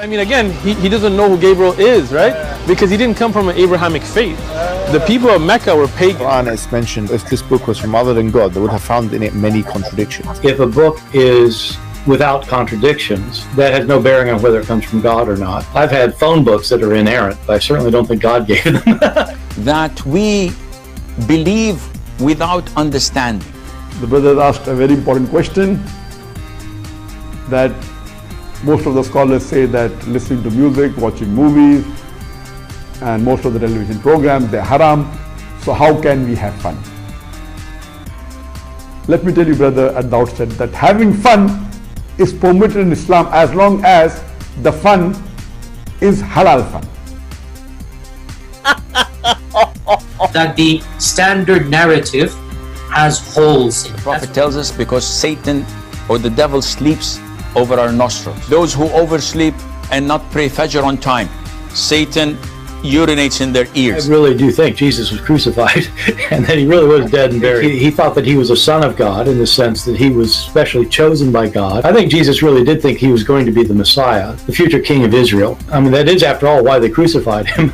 I mean, again, he doesn't know who Gabriel is, right? Because he didn't come from an Abrahamic faith. The people of Mecca were pagan. The Quran is mentioned, if this book was from other than God, they would have found in it many contradictions. If a book is without contradictions, that has no bearing on whether it comes from God or not. I've had phone books that are inerrant, but I certainly don't think God gave them. That we believe without understanding. The brother asked a very important question, that most of the scholars say that listening to music, watching movies, and most of the television programs, they're haram. So how can we have fun? Let me tell you, brother, at the outset, that having fun is permitted in Islam as long as the fun is halal fun. That the standard narrative has holes in it. The Prophet tells us because Satan or the devil sleeps over our nostrils. Those who oversleep and not pray Fajr on time, Satan urinates in their ears. I really do think Jesus was crucified and that he really was dead and buried. He thought that he was a son of God in the sense that he was specially chosen by God. I think Jesus really did think he was going to be the Messiah, the future king of Israel. I mean, that is, after all, why they crucified him.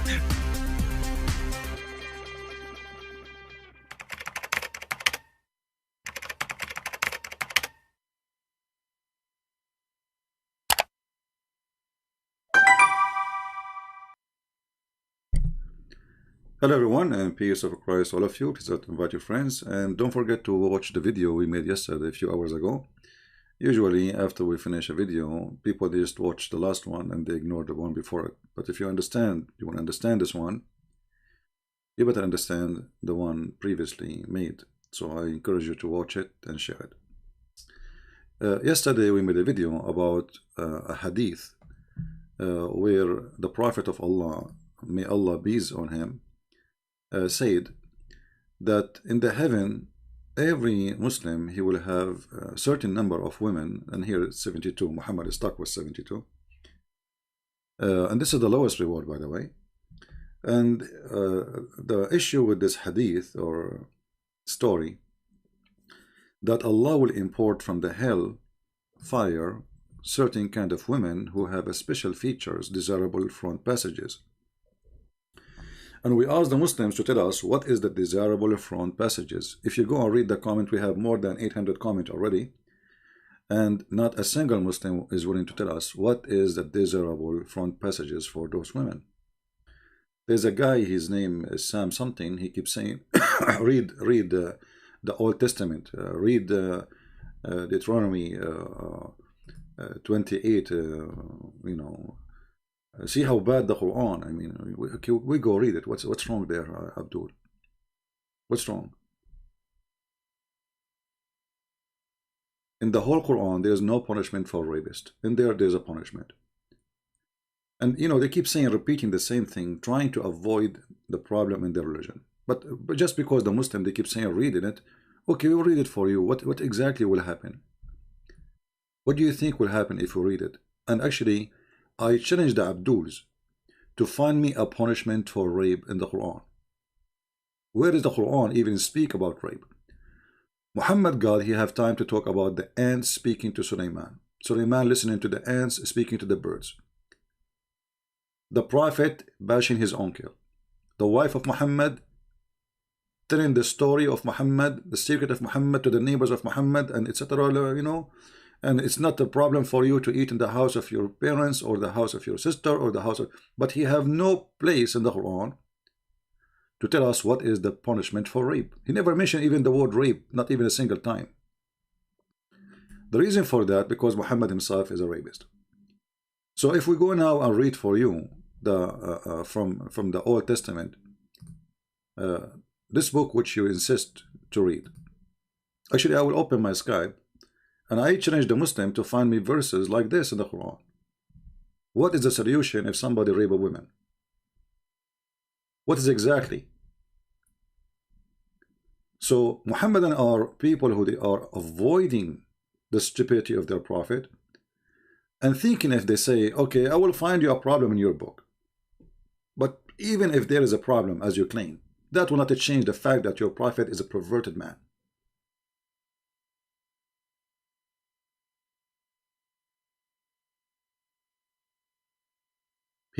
Hello everyone, and peace of Christ all of you. Please invite your friends, and don't forget to watch the video we made yesterday a few hours ago. Usually after we finish a video, people just watch the last one and they ignore the one before it. But if you want to understand this one, you better understand the one previously made. So I encourage you to watch it and share it. Yesterday we made a video about a hadith where the Prophet of Allah, may Allah be on him, said that in the heaven every Muslim, he will have a certain number of women, and here it's 72. Muhammad is stuck with 72, and this is the lowest reward, by the way. And the issue with this hadith or story, that Allah will import from the hell fire certain kind of women who have a special features, desirable front passages. And we ask the Muslims to tell us what is the desirable front passages. If you go and read the comment, we have more than 800 comments already, and not a single Muslim is willing to tell us what is the desirable front passages for those women. There's a guy, his name is Sam something, he keeps saying read the Old Testament, read Deuteronomy 28, you know, see how bad the Quran. I mean, we go read it. What's wrong there, Abdul? What's wrong? In the whole Quran, there's no punishment for rapist. In there's a punishment. And you know, they keep saying, repeating the same thing, trying to avoid the problem in their religion. But just because the Muslim, they keep saying reading it, okay, we'll read it for you. What exactly will happen? What do you think will happen if we read it? And actually, I challenge the Abduls to find me a punishment for rape in the Quran. Where does the Quran even speak about rape? Muhammad God, he have time to talk about the ants speaking to Sulaiman. Sulaiman listening to the ants speaking to the birds. The Prophet bashing his uncle. The wife of Muhammad telling the story of Muhammad, the secret of Muhammad to the neighbors of Muhammad, and etc. You know. And it's not a problem for you to eat in the house of your parents or the house of your sister or the house of... But he have no place in the Quran to tell us what is the punishment for rape. He never mentioned even the word rape, not even a single time. The reason for that, because Muhammad himself is a rapist. So if we go now and read for you the from the Old Testament, this book which you insist to read. Actually, I will open my Skype. And I challenge the Muslim to find me verses like this in the Quran. What is the solution if somebody rape a woman? What is exactly? So Muhammadan are people who they are avoiding the stupidity of their prophet and thinking if they say, okay, I will find you a problem in your book. But even if there is a problem, as you claim, that will not change the fact that your prophet is a perverted man.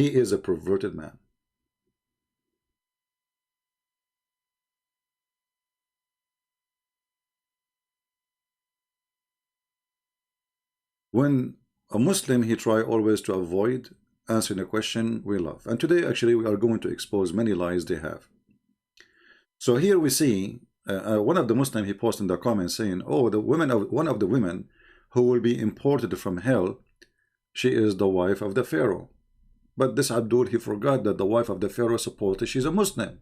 He is a perverted man. When a Muslim, he try always to avoid answering a question we love. And today, actually, we are going to expose many lies they have. So here we see one of the Muslims, he posted in the comments saying, oh, one of the women who will be imported from hell, she is the wife of the Pharaoh. But this Abdul, he forgot that the wife of the Pharaoh, supposedly she's a Muslim.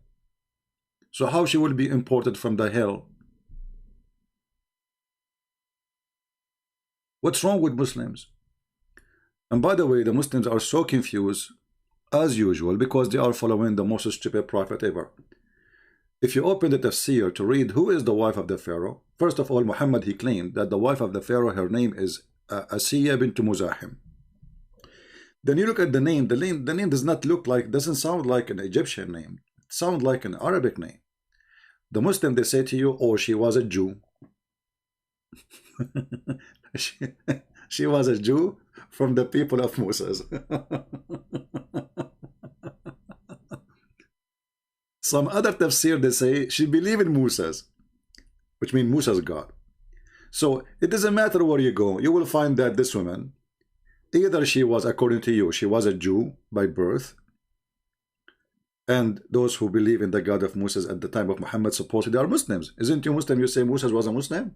So how she will be imported from the hell? What's wrong with Muslims? And by the way, the Muslims are so confused as usual because they are following the most stupid prophet ever. If you open the tafsir to read who is the wife of the Pharaoh, first of all, Muhammad, he claimed that the wife of the Pharaoh, her name is Asiya bint Muzahim. Then you look at the name does not look like, doesn't sound like an Egyptian name. It sounds like an Arabic name. The Muslim, they say to you, oh, she was a Jew. She was a Jew from the people of Moses. Some other tafsir, they say she believed in Moses, which means Moses God. So it doesn't matter where you go, you will find that this woman, either she was, according to you, she was a Jew by birth, and those who believe in the God of Moses at the time of Muhammad supposedly are Muslims. Isn't you Muslim? You say Moses was a Muslim?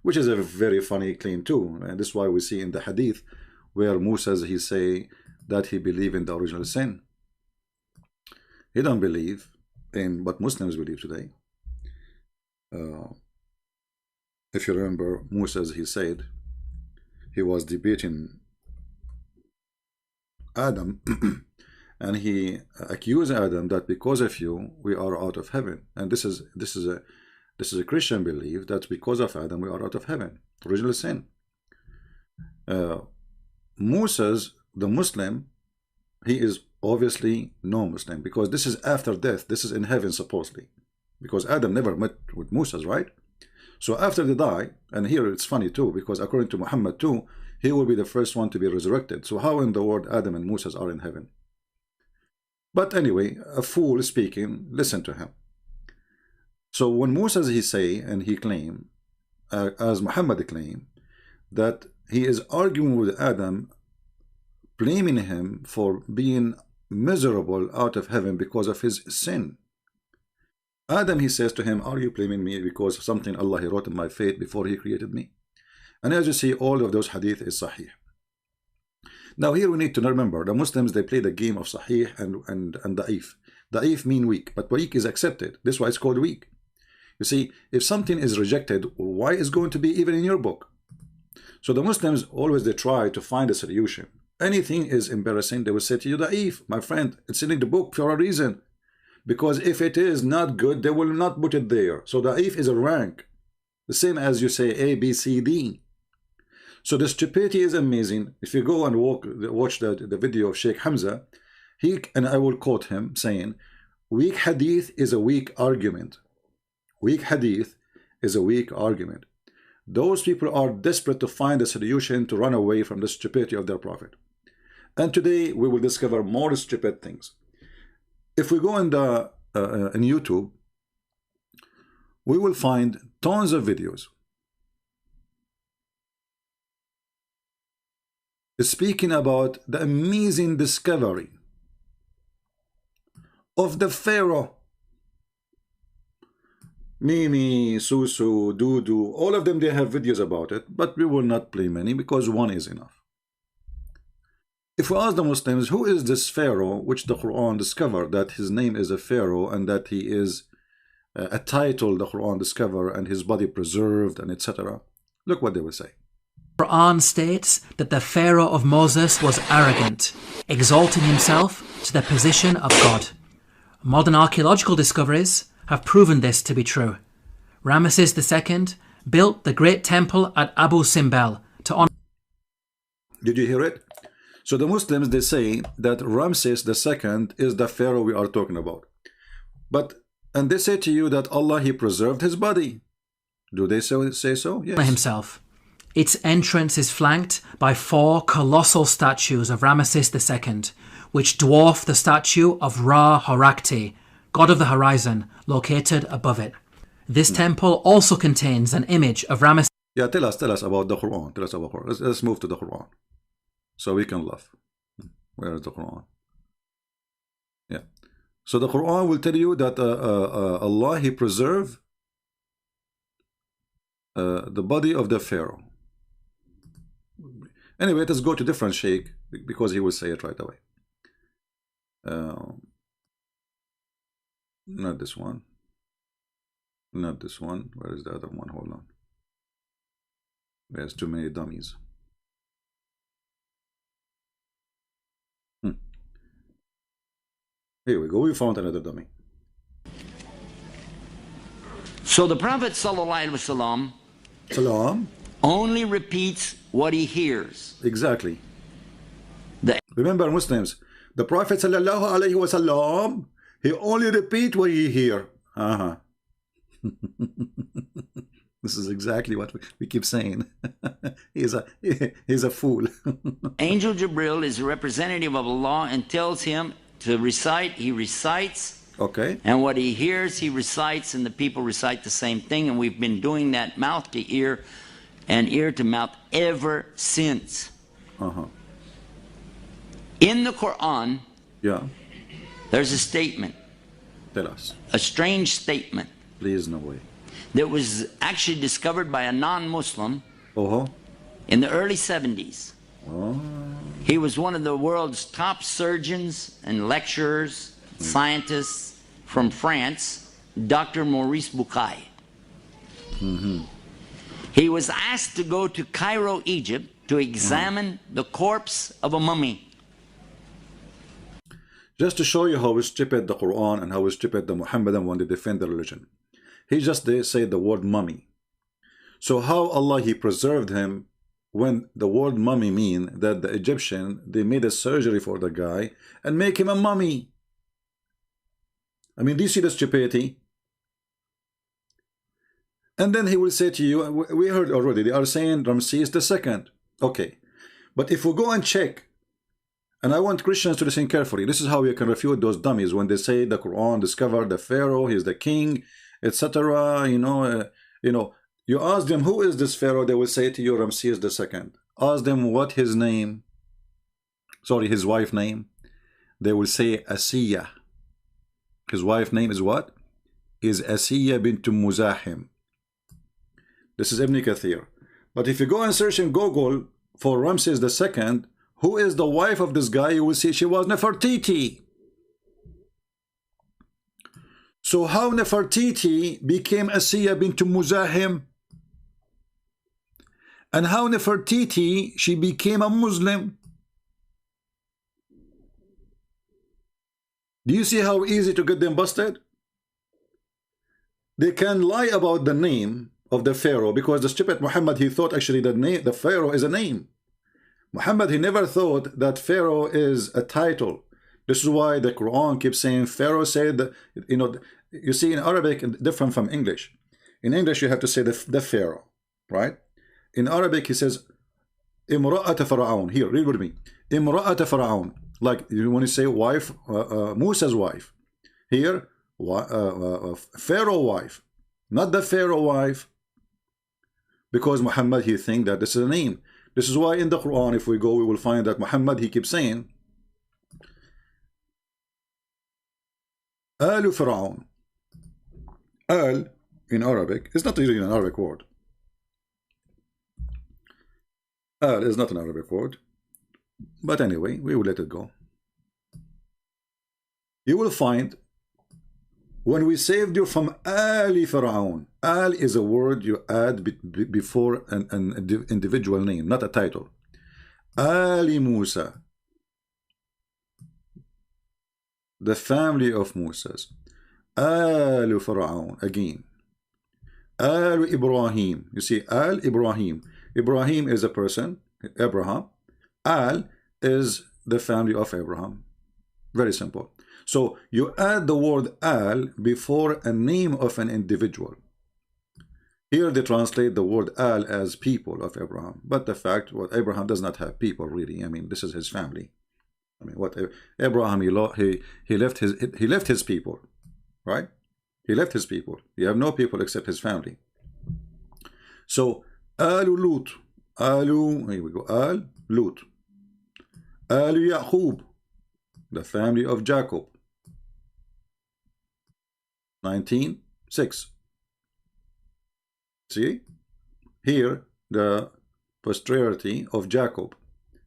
Which is a very funny claim too, and this is why we see in the hadith where Moses, he say that he believed in the original sin. He don't believe in what Muslims believe today. If you remember, Moses, he said he was debating Adam and he accused Adam that because of you we are out of heaven. And this is a Christian belief that because of Adam we are out of heaven, original sin. Moses, the Muslim, he is obviously no Muslim because this is after death. This is in heaven supposedly, because Adam never met with Moses, right? So after they die, and here it's funny too, because according to Muhammad too, he will be the first one to be resurrected. So how in the world Adam and Moses are in heaven? But anyway, a fool speaking, listen to him. So when Moses, he say, and he claim, as Muhammad claim, that he is arguing with Adam, blaming him for being miserable out of heaven because of his sin. Adam, he says to him, are you blaming me because of something Allah he wrote in my fate before he created me? And as you see, all of those hadith is sahih. Now here we need to remember, the Muslims, they play the game of sahih and da'if. Da'if mean weak, but weak is accepted. This is why it's called weak. You see, if something is rejected, why is going to be even in your book? So the Muslims always, they try to find a solution. Anything is embarrassing, they will say to you, da'if, my friend, it's in the book for a reason. Because if it is not good, they will not put it there. So da'if is a rank, the same as you say A, B, C, D. So the stupidity is amazing. If you go and watch the video of Sheikh Hamza, and I will quote him saying, weak hadith is a weak argument. Weak hadith is a weak argument. Those people are desperate to find a solution to run away from the stupidity of their prophet. And today we will discover more stupid things. If we go in YouTube, we will find tons of videos speaking about the amazing discovery of the Pharaoh. Mimi, Susu, Dudu, all of them, they have videos about it, but we will not play many because one is enough. If we ask the Muslims, who is this Pharaoh which the Quran discovered that his name is a Pharaoh and that he is a title the Quran discovered and his body preserved and etc., look what they will say. The Quran states that the Pharaoh of Moses was arrogant, exalting himself to the position of God. Modern archaeological discoveries have proven this to be true. Ramesses II built the great temple at Abu Simbel to honor. Did you hear it? So the Muslims, they say that Ramesses II is the Pharaoh we are talking about. And they say to you that Allah, he preserved his body. Do they say so? Yes. Himself. Its entrance is flanked by 4 colossal statues of Ramesses II, which dwarf the statue of Ra Horakti, god of the horizon, located above it. This temple also contains an image of Ramesses. Yeah, tell us about the Quran. Tell us about Quran. Let's move to the Quran, so we can laugh. Where is the Quran? Yeah. So the Quran will tell you that Allah, He preserved the body of the Pharaoh. Anyway, let's go to different sheikh because he will say it right away. Not this one. Not this one. Where is the other one? Hold on. There's too many dummies. Here we go. We found another dummy. So the Prophet ﷺ Salam. only repeats what he hears. Exactly. Remember, Muslims, the Prophet ﷺ, he only repeat what he hear. This is exactly what we keep saying. He's a fool. Angel Jibril is a representative of Allah and tells him to recite. He recites. Okay. And what he hears, he recites, and the people recite the same thing. And we've been doing that mouth to ear and ear to mouth ever since. In the Quran, yeah, there's a statement. Tell us. A strange statement. Please, no way. That was actually discovered by a non-Muslim in the early 70s. He was one of the world's top surgeons and lecturers, scientists from France, Dr. Maurice Bucaille. He was asked to go to Cairo, Egypt, to examine the corpse of a mummy. Just to show you how stupid the Quran and how stupid the Muhammadan when they defend the religion. He just say the word mummy. So how Allah, He preserved him when the word mummy mean that the Egyptian, they made a surgery for the guy and make him a mummy. I mean, do you see the stupidity? And then he will say to you, we heard already, they are saying Ramesses II. Okay. But if we go and check, and I want Christians to listen carefully, this is how we can refute those dummies when they say the Quran discovered the Pharaoh, he's the king, etc. You ask them, who is this Pharaoh? They will say to you, Ramesses II. Ask them what his name, his wife name. They will say Asiya. His wife name is what? Is Asiya bint Muzahim. This is Ibn Kathir. But if you go and search in Google for Ramesses II, who is the wife of this guy, you will see she was Nefertiti. So how Nefertiti became Asiya bint Muzahim? And how Nefertiti, she became a Muslim? Do you see how easy to get them busted? They can lie about the name of the Pharaoh because the stupid Muhammad, he thought actually the Pharaoh is a name. Muhammad, he never thought that Pharaoh is a title. This is why the Quran keeps saying Pharaoh said, you see in Arabic, different from English. In English, you have to say the Pharaoh, right? In Arabic, he says, Imra'at Pharaoh. Here, read with me. Imra'at Pharaoh. Like when you say wife, Musa's wife. Here, Pharaoh wife. Not the Pharaoh wife. Because Muhammad, he think that this is a name. This is why in the Quran, if we go, we will find that Muhammad, he keeps saying, Al Pharaoh. Al, in Arabic, is not really an Arabic word. Al is not an Arabic word. But anyway, we will let it go. You will find when we saved you from Ali Pharaoh. Al is a word you add before an individual name, not a title. Ali Musa, the family of Moses. Al Pharaoh, again. Al Ibrahim. You see, Al Ibrahim. Ibrahim is a person, Abraham. Al is the family of Abraham. Very simple. So you add the word Al before a name of an individual. Here they translate the word al as people of Abraham, but the fact what Abraham does not have people really. I mean, this is his family. I mean, what Abraham he left his people, right? He left his people. He have no people except his family. So alu Lut, here we go, al Lut, alu Yaqub, the family of Jacob. 19:6. See here the posterity of Jacob.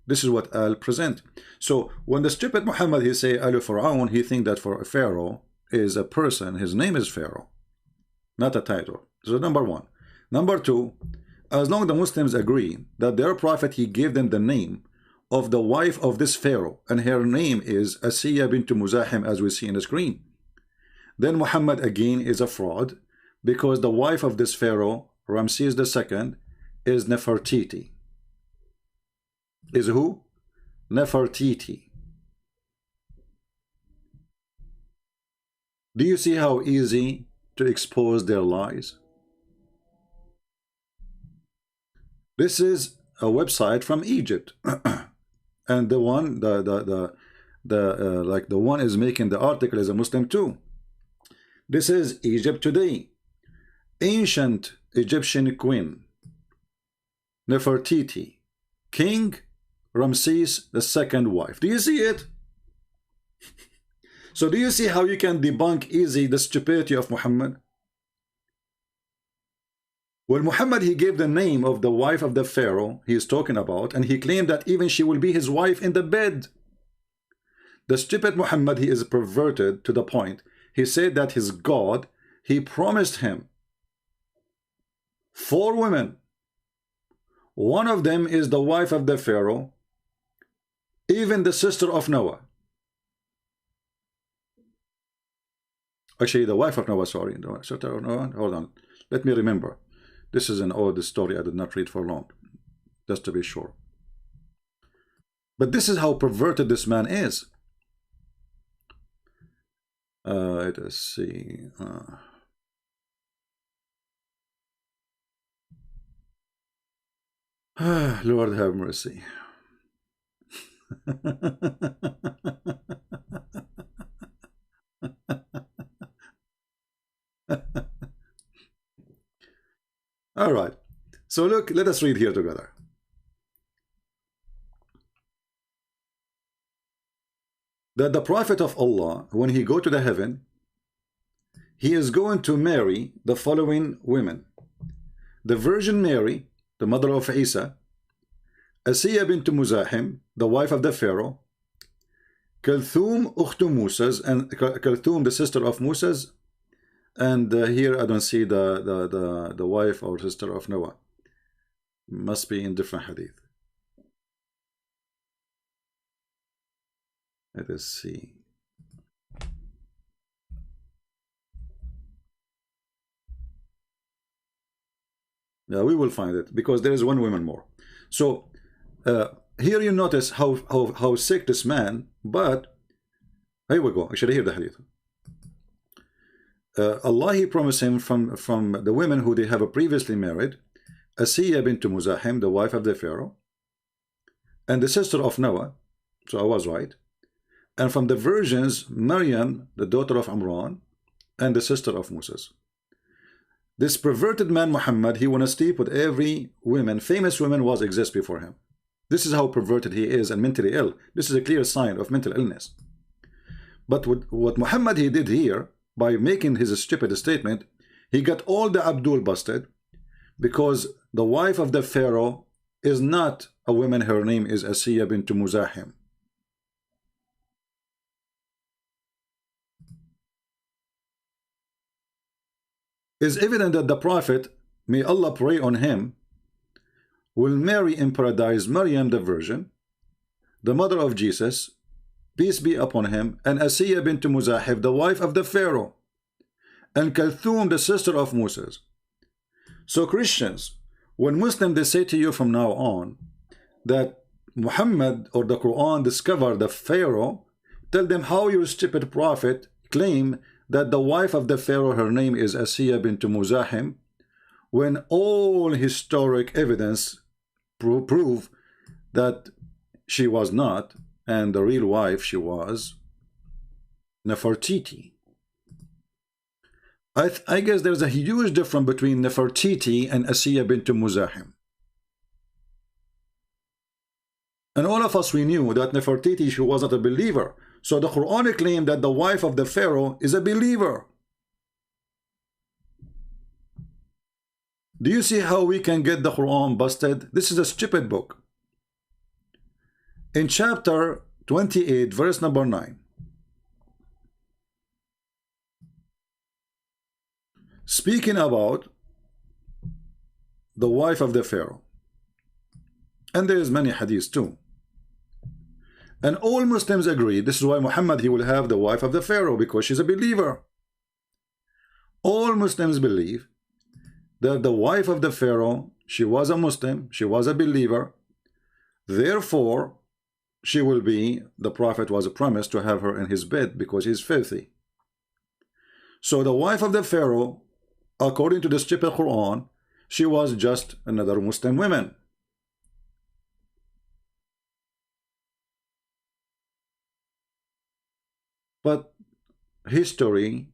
This is what al present. So when the stupid Muhammad he say al Pharaoh, he think that for Pharaoh is a person. His name is Pharaoh, not a title. So number one. Number two, as long as the Muslims agree that their prophet he gave them the name of the wife of this Pharaoh, and her name is Asiya bint Muzahim, as we see in the screen, then Muhammad again is a fraud, because the wife of this Pharaoh, Ramses II, is Nefertiti. Is who? Nefertiti. Do you see how easy to expose their lies? This is a website from Egypt, and the one like the one is making the article is a Muslim too. This is Egypt today. Ancient Egyptian Quinn, Nefertiti, King Ramses II wife. Do you see it? So do you see how you can debunk easy the stupidity of Muhammad? Well, Muhammad he gave the name of the wife of the Pharaoh he is talking about, and he claimed that even she will be his wife in the bed. The stupid Muhammad he is perverted to the point. He said that his God he promised him 4 women. One of them is the wife of the Pharaoh, even the sister of Noah. Actually, the wife of Noah, sorry. The sister of Noah. Hold on. Let me remember. This is an old story I did not read for long, just to be sure. But this is how perverted this man is. Let us see. Lord have mercy. All right. So look, let us read here together. That the Prophet of Allah, when he go to the heaven, he is going to marry the following women: the Virgin Mary, the mother of Isa; Asiya bint Muzahim, the wife of the Pharaoh; Kalthum ukhtu Musa's, and Kalthum the sister of Musa's, and here I don't see the wife or sister of Noah. Must be in different hadith. Let us see. Yeah, we will find it because there is one woman more. So here you notice how sick this man. But here we go. Actually, hear the hadith. Allah he promised him from the women who they have previously married, Asiya bint Muzahim, the wife of the Pharaoh, and the sister of Noah. So I was right. And from the virgins, Maryam, the daughter of Imran, and the sister of Moses. This perverted man Muhammad, he want to sleep with every woman, famous women was exist before him. This is how perverted he is and mentally ill. This is a clear sign of mental illness. But what Muhammad he did here, by making his stupid statement, he got all the Abdul busted, because the wife of the Pharaoh is not a woman, her name is Asiya bint Muzahim. Is evident that the Prophet, may Allah pray on him, will marry in paradise Maryam the Virgin, the mother of Jesus, peace be upon him, and Asiya bint Muzahim, the wife of the Pharaoh, and Kalthum, the sister of Moses. So Christians, when Muslims they say to you from now on that Muhammad or the Quran discovered the Pharaoh, tell them how your stupid prophet claim that the wife of the Pharaoh, her name is Asiya bint Muzahim, when all historic evidence prove that she was not, and the real wife she was Nefertiti. I guess there's a huge difference between Nefertiti and Asiya bint Muzahim. And all of us, we knew that Nefertiti, she wasn't a believer. So the Quran claimed that the wife of the Pharaoh is a believer. Do you see how we can get the Quran busted? This is a stupid book. In chapter 28, verse number 9. Speaking about the wife of the Pharaoh. And there is many hadiths too. And all Muslims agree, this is why Muhammad, he will have the wife of the Pharaoh, because she's a believer. All Muslims believe that the wife of the Pharaoh, she was a Muslim, she was a believer, therefore she will be, the Prophet was promised to have her in his bed because he's filthy. So the wife of the Pharaoh, according to the stupid Quran, she was just another Muslim woman. But history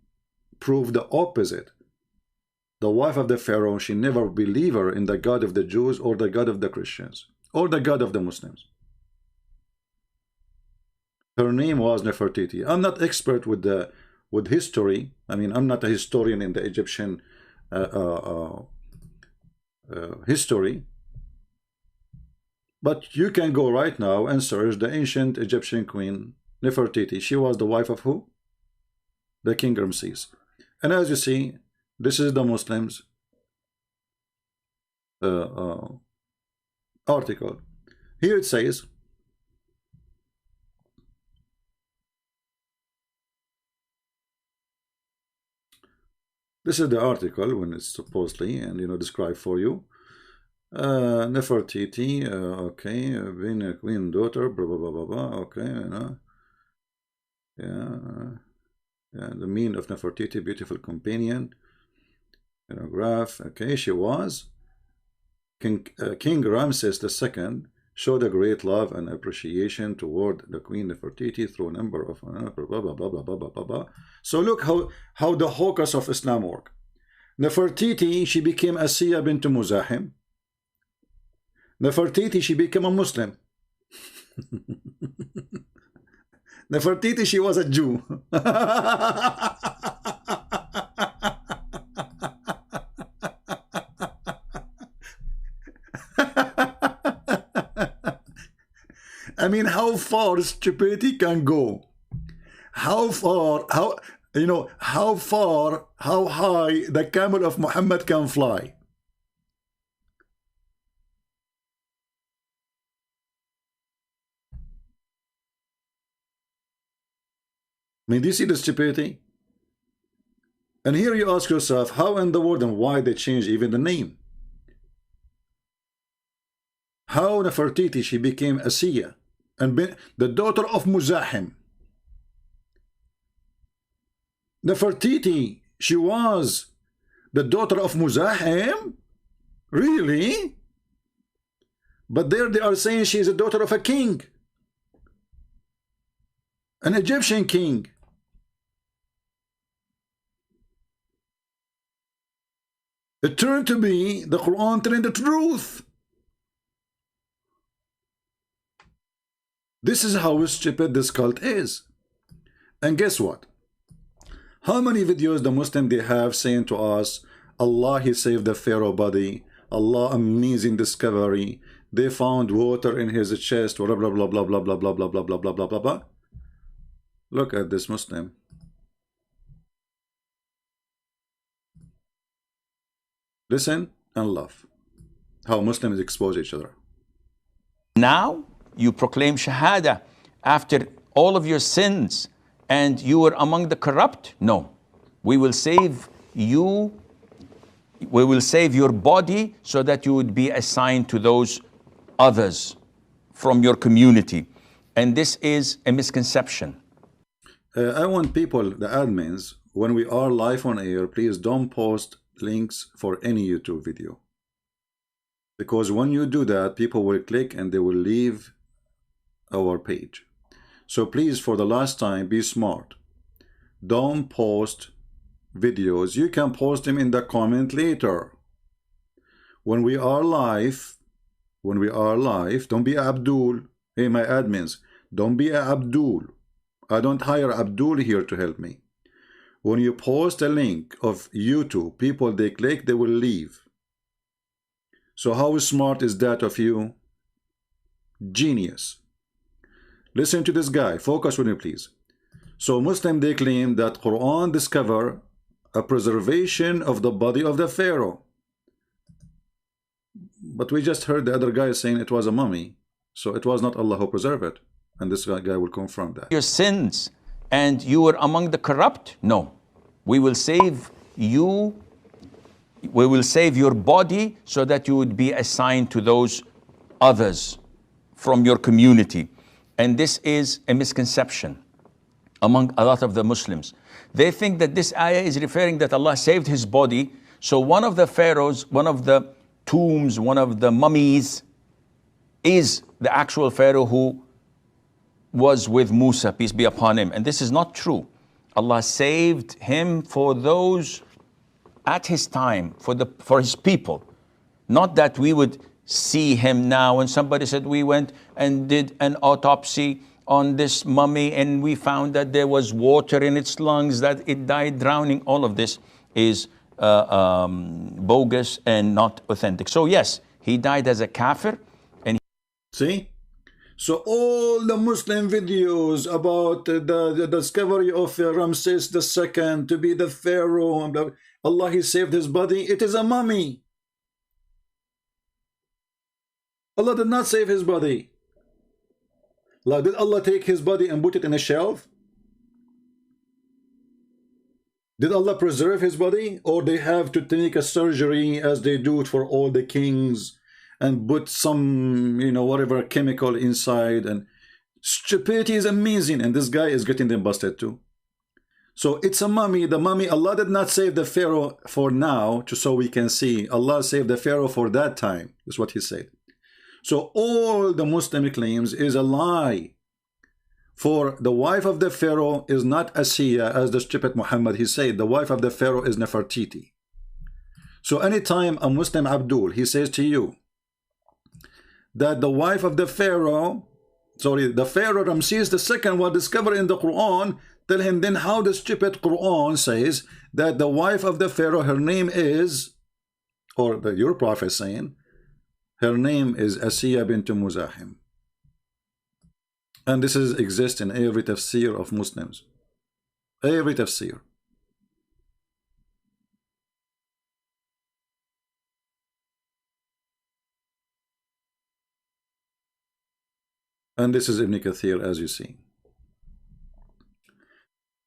proved the opposite. The wife of the Pharaoh, she never believed in the God of the Jews or the God of the Christians or the God of the Muslims. Her name was Nefertiti. I'm not expert with history. I mean, I'm not a historian in the Egyptian history. But you can go right now and search the ancient Egyptian queen Nefertiti. She was the wife of who? The King Ramses. And as you see, this is the Muslims article. Here it says, this is the article when it's supposedly, and described for you. Nefertiti, okay, being a queen daughter, blah blah blah blah blah. Okay, yeah, the mean of Nefertiti, beautiful companion. Graph. Okay, she was King Ramses II showed a great love and appreciation toward the Queen Nefertiti through a number of blah blah blah blah blah blah blah blah. So look how the hocus of Islam work. Nefertiti, she became Asiya bint Muzahim. Nefertiti, she became a Muslim. Nefertiti, she was a Jew. I mean, how far stupidity can go? How far, how high the camel of Muhammad can fly? I mean, do you see the stupidity? And here you ask yourself, how in the world and why they changed even the name? How Nefertiti, she became Asiya and the daughter of Muzahim. Nefertiti, she was the daughter of Muzahim? Really? But there they are saying she is a daughter of a king, an Egyptian king. It turned to be the Quran telling the truth. This is how stupid this cult is. And guess what? How many videos the Muslim they have saying to us, Allah, he saved the Pharaoh body, Allah, amazing discovery, they found water in his chest, blah blah blah blah blah blah blah blah blah blah blah blah blah blah. Look at this Muslim. Listen and laugh. How Muslims expose each other. Now you proclaim Shahada after all of your sins and you were among the corrupt? No. We will save you. We will save your body so that you would be assigned to those others from your community. And this is a misconception. I want people, the admins, when we are live on air, please don't post links for any YouTube video. Because when you do that, people will click and they will leave our page. So please, for the last time, be smart. Don't post videos. You can post them in the comment later. When we are live, don't be Abdul. Hey, my admins, don't be Abdul. I don't hire Abdul here to help me. When you post a link of YouTube, people, they click, they will leave. So how smart is that of you? Genius. Listen to this guy. Focus with me, please. So Muslim, they claim that Quran discover a preservation of the body of the Pharaoh. But we just heard the other guy saying it was a mummy. So it was not Allah who preserved it. And this guy will confirm that. Your sins and you were among the corrupt? No. We will save you. We will save your body so that you would be assigned to those others from your community. And this is a misconception among a lot of the Muslims. They think that this ayah is referring that Allah saved his body. So one of the pharaohs, one of the tombs, one of the mummies is the actual Pharaoh who was with Musa, peace be upon him. And this is not true. Allah saved him for those at his time, for his people. Not that we would see him now and somebody said we went and did an autopsy on this mummy and we found that there was water in its lungs, that it died drowning. All of this is bogus and not authentic. So yes, he died as a kafir. And see? So all the Muslim videos about the discovery of Ramses II to be the Pharaoh, and Allah, he saved his body, it is a mummy. Allah did not save his body. Did Allah take his body and put it in a shelf? Did Allah preserve his body? Or they have to take a surgery as they do it for all the kings and put some, you know, whatever chemical inside? And stupidity is amazing. And this guy is getting them busted too. So it's a mummy. The mummy, Allah did not save the Pharaoh for now, so we can see. Allah saved the Pharaoh for that time. Is what he said. So all the Muslim claims is a lie. For the wife of the Pharaoh is not Asiya, as the stupid Muhammad, he said. The wife of the Pharaoh is Nefertiti. So anytime a Muslim Abdul, he says to you that the wife of the Pharaoh, the Pharaoh Ramses II was discovered in the Quran, tell him then how the stupid Quran says that the wife of the Pharaoh, her name is, or your prophet saying, her name is Asiya bint Muzahim. And this exists in every tafsir of Muslims. Every tafsir. And this is Ibn Kathir, as you see.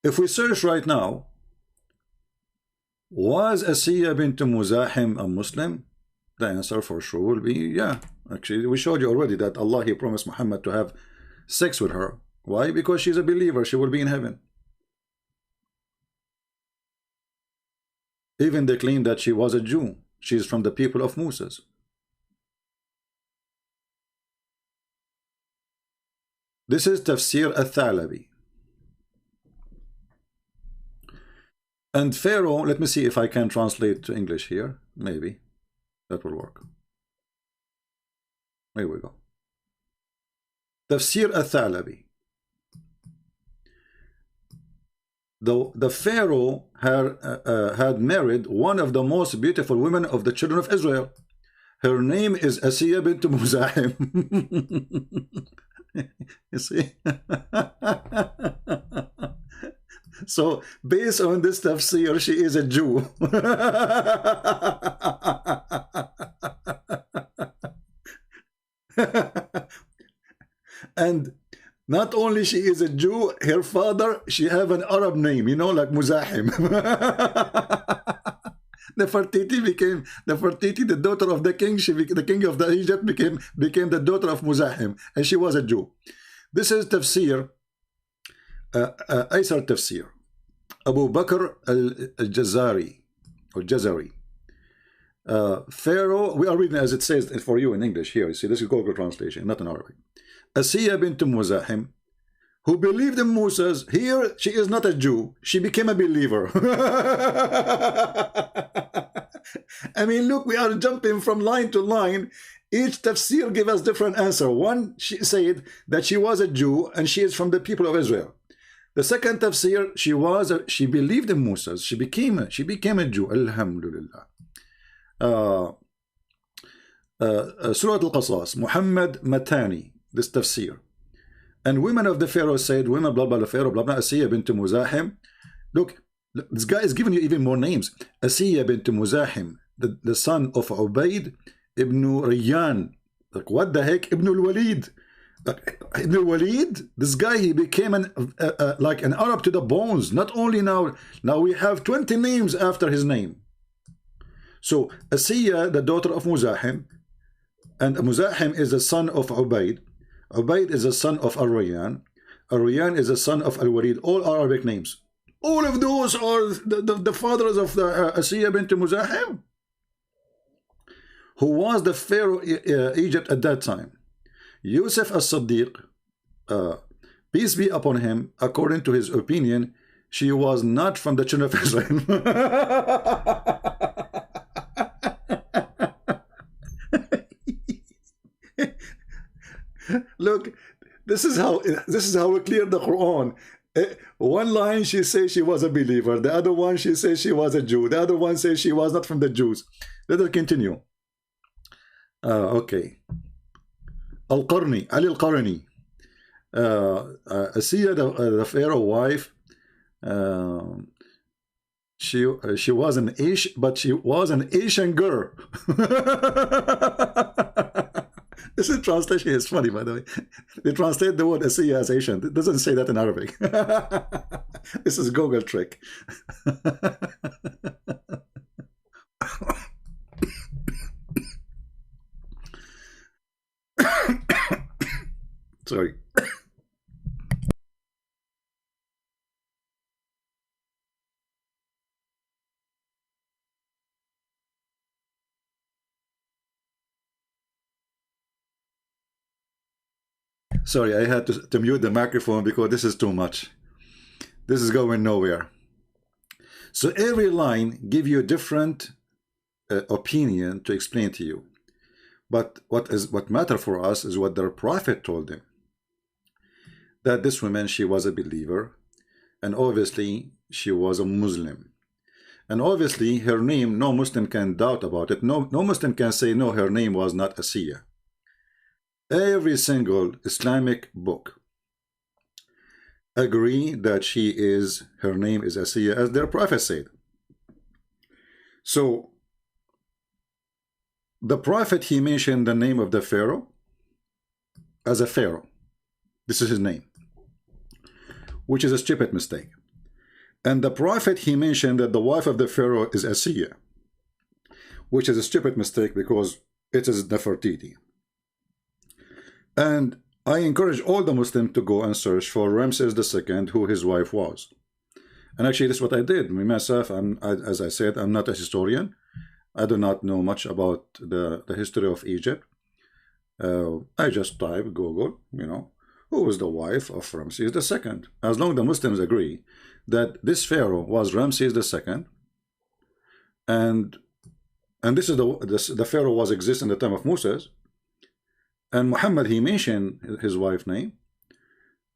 If we search right now, was Asiya bint Muzahim a Muslim? The answer for sure will be yeah. Actually, we showed you already that Allah, he promised Muhammad to have sex with her. Why? Because she's a believer. She will be in heaven. Even they claim that she was a Jew. She is from the people of Moses. This is Tafsir al-Thalabi. And Pharaoh, let me see if I can translate to English here. Maybe that will work. Here we go. Tafsir al-Thalabi. The Pharaoh had married one of the most beautiful women of the children of Israel. Her name is Asiya bint Muzahim. You see? So based on this tafsir, she is a Jew. And not only she is a Jew, her father, she have an Arab name, you know, like Muzahim. Nefertiti became Nefertiti, the daughter of the king. The king of the Egypt became the daughter of Muzahim, and she was a Jew. This is tafsir, Aysar tafsir, Abu Bakr al-Jazari, or Jazari. Pharaoh, we are reading as it says for you in English here. You see, this is Google translation, not in Arabic. Asiya bint Muzahim, who believed in Moses. Here, she is not a Jew. She became a believer. I mean, look, we are jumping from line to line. Each tafsir gave us different answer. One, she said that she was a Jew and she is from the people of Israel. The second tafsir, she believed in Moses. She became a Jew. Alhamdulillah. Surah Al-Qasas, Muhammad Matani, this tafsir. And women of the Pharaoh said, women blah blah Pharaoh blah blah, Asiya bint Muzahim. Look, this guy is giving you even more names. Asiya bint Muzahim, the son of Ubayd ibn Rayyan. Like, what the heck? Ibn al-Walid. Ibn al-Walid, this guy, he became like an Arab to the bones. Not only now we have 20 names after his name. So Asiya, the daughter of Muzahim, and Muzahim is the son of Ubayd. Ubayd is the son of Al-Rayyan. Al-Rayyan is the son of Al-Walid. All Arabic names. All of those are the fathers of the Asiya bint Muzahim, who was the Pharaoh Egypt at that time. Yusuf as-Siddiq, peace be upon him, according to his opinion, she was not from the children of Israel. Look, this is how we clear the Quran. One line she says she was a believer, the other one she says she was a Jew, the other one says she was not from the Jews. Let us continue. Okay. Al-Qarni, Ali Al-Qarni, Asiya, the Pharaoh wife, she was an Asian, but she was an Asian girl. This is translation is funny, by the way. They translate the word Asiya as Asian. It doesn't say that in Arabic. This is Google trick. Sorry. Sorry, I had to mute the microphone because this is too much. This is going nowhere. So every line gives you a different opinion to explain to you. But what matters for us is what their prophet told them. That this woman, she was a believer, and obviously she was a Muslim. And obviously her name, no Muslim can doubt about it. No Muslim can say, no, her name was not Asiya. Every single Islamic book agree that her name is Asiya, as their prophet said. So the prophet, he mentioned the name of the Pharaoh as a Pharaoh. This is his name, which is a stupid mistake. And the prophet, he mentioned that the wife of the Pharaoh is Asiya, which is a stupid mistake because it is Nefertiti. And I encourage all the Muslims to go and search for Ramses II, who his wife was. And actually, this is what I did. Me myself, as I said, I'm not a historian. I do not know much about the history of Egypt. I just type Google, who was the wife of Ramses II. As long as the Muslims agree that this Pharaoh was Ramses II, and this is the Pharaoh was exist in the time of Moses, and Muhammad, he mentioned his wife's name,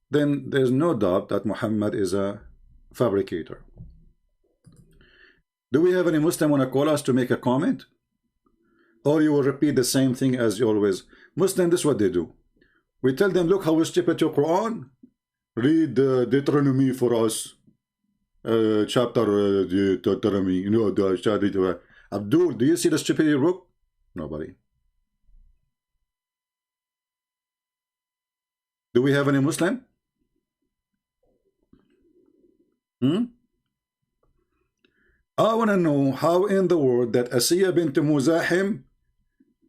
then there's no doubt that Muhammad is a fabricator. Do we have any Muslim want to call us to make a comment? Or you will repeat the same thing as you always? Muslim, this is what they do. We tell them, look how we stupid your Quran. Read Deuteronomy for us. Chapter Deuteronomy. Abdul, do you see the stupidity book? Nobody. Do we have any Muslim? I want to know how in the world that Asiya bint Muzahim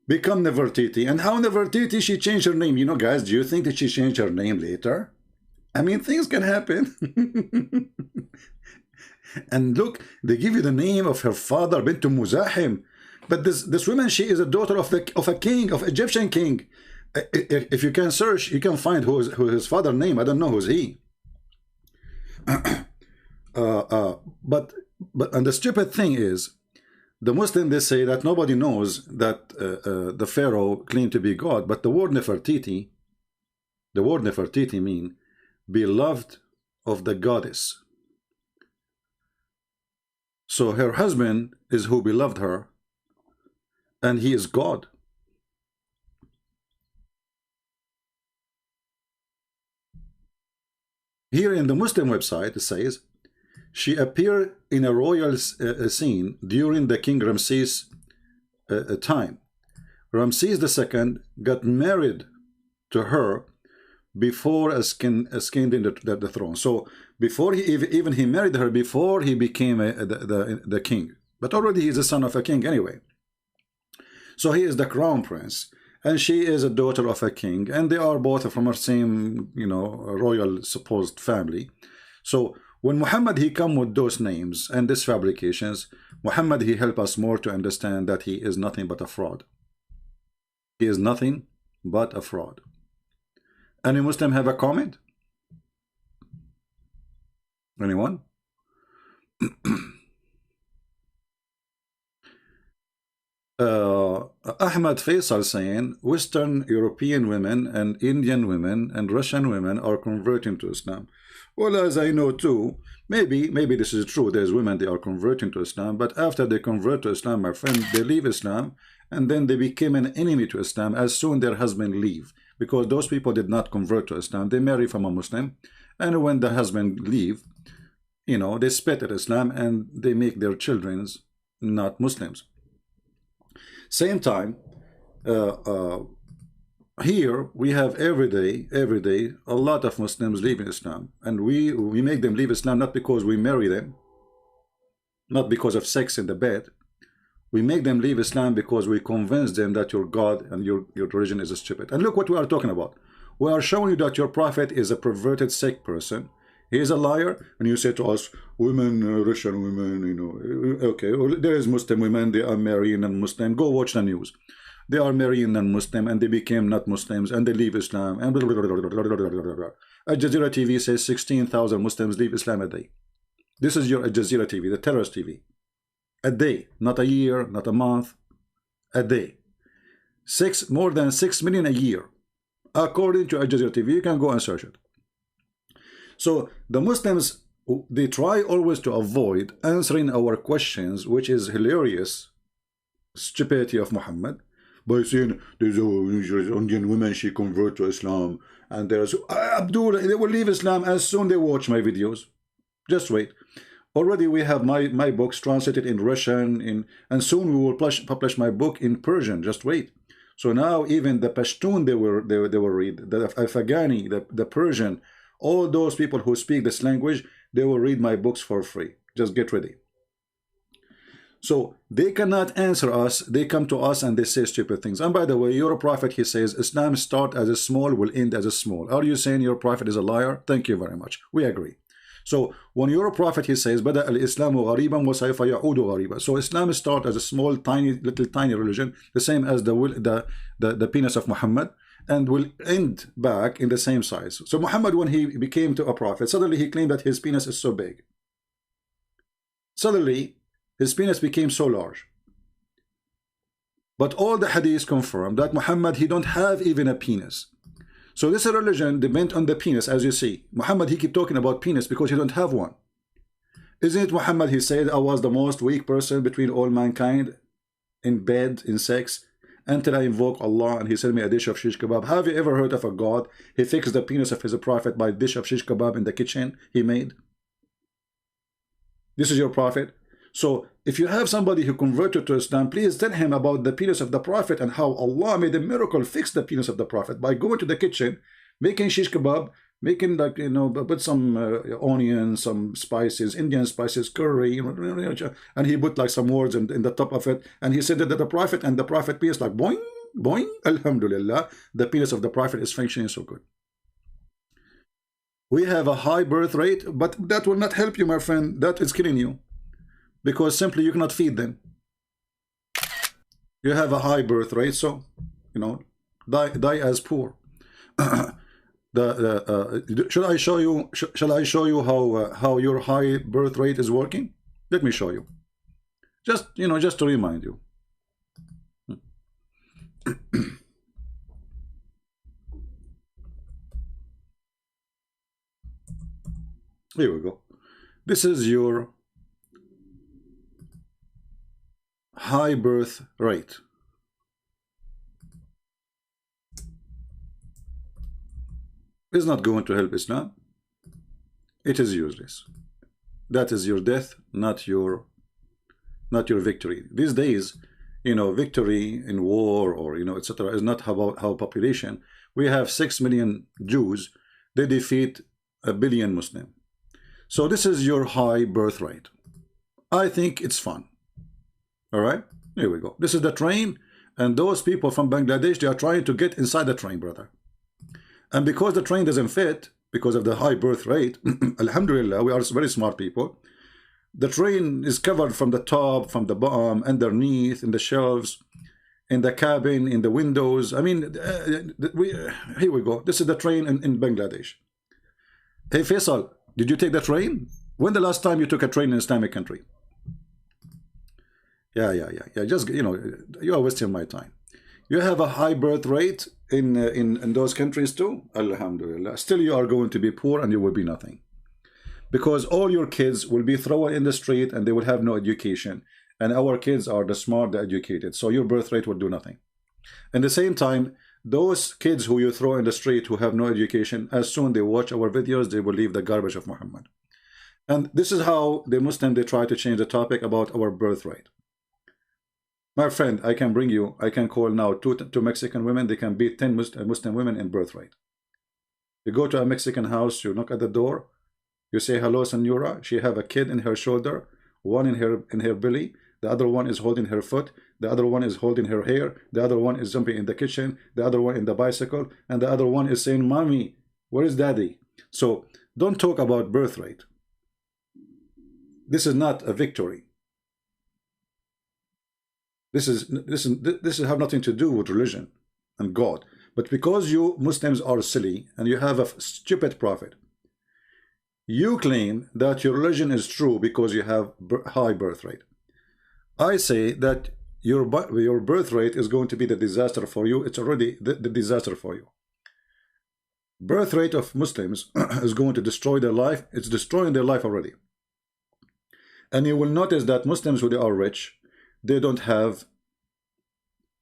become Nefertiti, and how Nefertiti she changed her name. Guys, do you think that she changed her name later? I mean, things can happen. And look, they give you the name of her father, bint Muzahim. But this woman, she is a daughter of a king, of Egyptian king. If you can search, you can find who his father name. I don't know who's he. But and the stupid thing is, the Muslim, they say that nobody knows that the Pharaoh claimed to be God, but the word Nefertiti mean beloved of the goddess. So her husband is who beloved her, and he is God. Here in the Muslim website, it says, she appeared in a royal scene during the King Ramses time. Ramses II got married to her before ascending the throne. So before he married her, before he became the king. But already he's the son of a king anyway. So he is the crown prince, and she is a daughter of a king, and they are both from the same, royal supposed family. So when Muhammad, he come with those names and these fabrications, Muhammad, he help us more to understand that he is nothing but a fraud. He is nothing but a fraud. Any Muslim have a comment? Anyone? Ahmed Faisal saying Western European women and Indian women and Russian women are converting to Islam. Well, as I know too, maybe this is true. There's women, they are converting to Islam, but after they convert to Islam, my friend, they leave Islam, and then they became an enemy to Islam as soon their husband leave, because those people did not convert to Islam. They marry from a Muslim, and when the husband leave, they spit at Islam and they make their children not Muslims. Same time, here we have every day a lot of Muslims leaving Islam, and we make them leave Islam not because we marry them, not because of sex in the bed. We make them leave Islam because we convince them that your God and your religion is stupid. And look what we are talking about. We are showing you that your prophet is a perverted, sick person. He is a liar, and you say to us, women, Russian women, okay, well, there is Muslim women, they are marrying non-Muslim. Go watch the news. They are marrying non-Muslim, and they became not Muslims, and they leave Islam, and blah, blah, blah, blah, blah, blah, blah, blah. Al Jazeera TV says 16,000 Muslims leave Islam a day. This is your Al Jazeera TV, the terrorist TV. A day, not a year, not a month, a day. More than 6 million a year, according to Al Jazeera TV. You can go and search it. So the Muslims, they try always to avoid answering our questions, which is hilarious stupidity of Muhammad, by saying there's a Indian woman, she convert to Islam, and there's Abdul, they will leave Islam as soon they watch my videos. Just wait. Already we have my books translated in Russian, and soon we will publish my book in Persian. Just wait. So now even the Pashtun they will read, the Afghani, the Persian. All those people who speak this language, they will read my books for free. Just get ready. So they cannot answer us. They come to us and they say stupid things. And by the way, your prophet, he says, Islam start as a small, will end as a small. Are you saying your prophet is a liar? Thank you very much. We agree. So when your prophet, he says, Bada al-Islamu ghariban wa sayfa ya'udu ghariban. So Islam start as a small, tiny religion, the same as the penis of Muhammad, and will end back in the same size. So Muhammad, when he became to a prophet, suddenly he claimed that his penis is so big. Suddenly, his penis became so large. But all the hadiths confirm that Muhammad, he don't have even a penis. So this religion depends on the penis, as you see. Muhammad, he keep talking about penis because he don't have one. Isn't it Muhammad, he said, I was the most weak person between all mankind in bed, in sex, until I invoke Allah and he sent me a dish of shish kebab. Have you ever heard of a God? He fixed the penis of his prophet by a dish of shish kebab in the kitchen he made. This is your prophet. So if you have somebody who converted to Islam, please tell him about the penis of the prophet and how Allah made a miracle, fix the penis of the prophet by going to the kitchen, making shish kebab, making like, put some onions, some spices, Indian spices, curry, and he put like some words in the top of it, and he said that the prophet and the prophet penis like boing, boing, alhamdulillah, the penis of the prophet is functioning so good. We have a high birth rate, but that will not help you, my friend. That is killing you, because simply you cannot feed them. You have a high birth rate, so you know, die as poor. Should I show you? Shall I show you how your high birth rate is working? Let me show you. Just just to remind you. Here we go. This is your high birth rate. It's not going to help Islam. It is useless. That is your death, not your victory. These days, victory in war or etc. is not about how population. We have 6 million Jews. They defeat 1 billion Muslim. So this is your high birth rate. I think it's fun. All right, here we go. This is the train, and those people from Bangladesh, they are trying to get inside the train, brother. And because the train doesn't fit, because of the high birth rate, alhamdulillah, we are very smart people. The train is covered from the top, from the bottom, underneath, in the shelves, in the cabin, in the windows. I mean, here we go. This is the train in Bangladesh. Hey, Faisal, did you take the train? When the last time you took a train in an Islamic country? Yeah. Just, you are wasting my time. You have a high birth rate in those countries too. Alhamdulillah. Still, you are going to be poor and you will be nothing. Because all your kids will be thrown in the street and they will have no education. And our kids are the smart, the educated. So your birth rate will do nothing. At the same time, those kids who you throw in the street who have no education, as soon they watch our videos, they will leave the garbage of Muhammad. And this is how the Muslim, they try to change the topic about our birth rate. My friend, I can call now two Mexican women, they can beat 10 Muslim women in birth rate. You go to a Mexican house, you knock at the door, you say, hello, senora. She have a kid in her shoulder, one in her belly, the other one is holding her foot, the other one is holding her hair, the other one is jumping in the kitchen, the other one in the bicycle, and the other one is saying, mommy, where is daddy? So don't talk about birth rate. This is not a victory. This have nothing to do with religion and God. But because you Muslims are silly and you have a stupid prophet, you claim that your religion is true because you have high birth rate. I say that your birth rate is going to be the disaster for you. It's already the disaster for you. Birth rate of Muslims is going to destroy their life. It's destroying their life already. And you will notice that Muslims who are rich, they don't have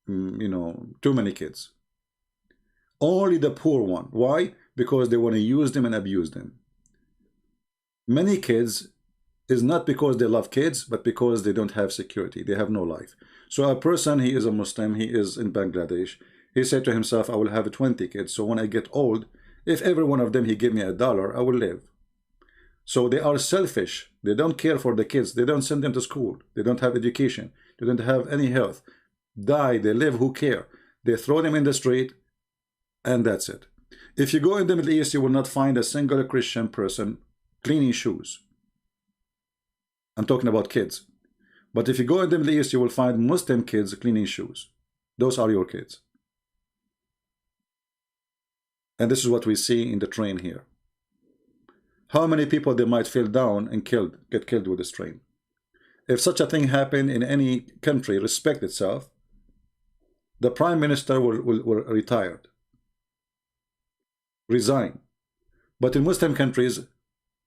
too many kids. Only the poor one. Why? Because they want to use them and abuse them. Many kids is not because they love kids, but because they don't have security. They have no life. So a person, he is a Muslim, he is in Bangladesh, he said to himself, I will have 20 kids, so when I get old, if every one of them he give me $1, I will live. So they are selfish. They don't care for the kids. They don't send them to school. They don't have education. They don't have any health. Die, they live, who care? They throw them in the street, and that's it. If you go in the Middle East, you will not find a single Christian person cleaning shoes. I'm talking about kids. But if you go in the Middle East, you will find Muslim kids cleaning shoes. Those are your kids. And this is what we see in the train here. How many people they might fall down and get killed with this train? If such a thing happened in any country, respect itself, the Prime Minister will retire, resign. But in Muslim countries,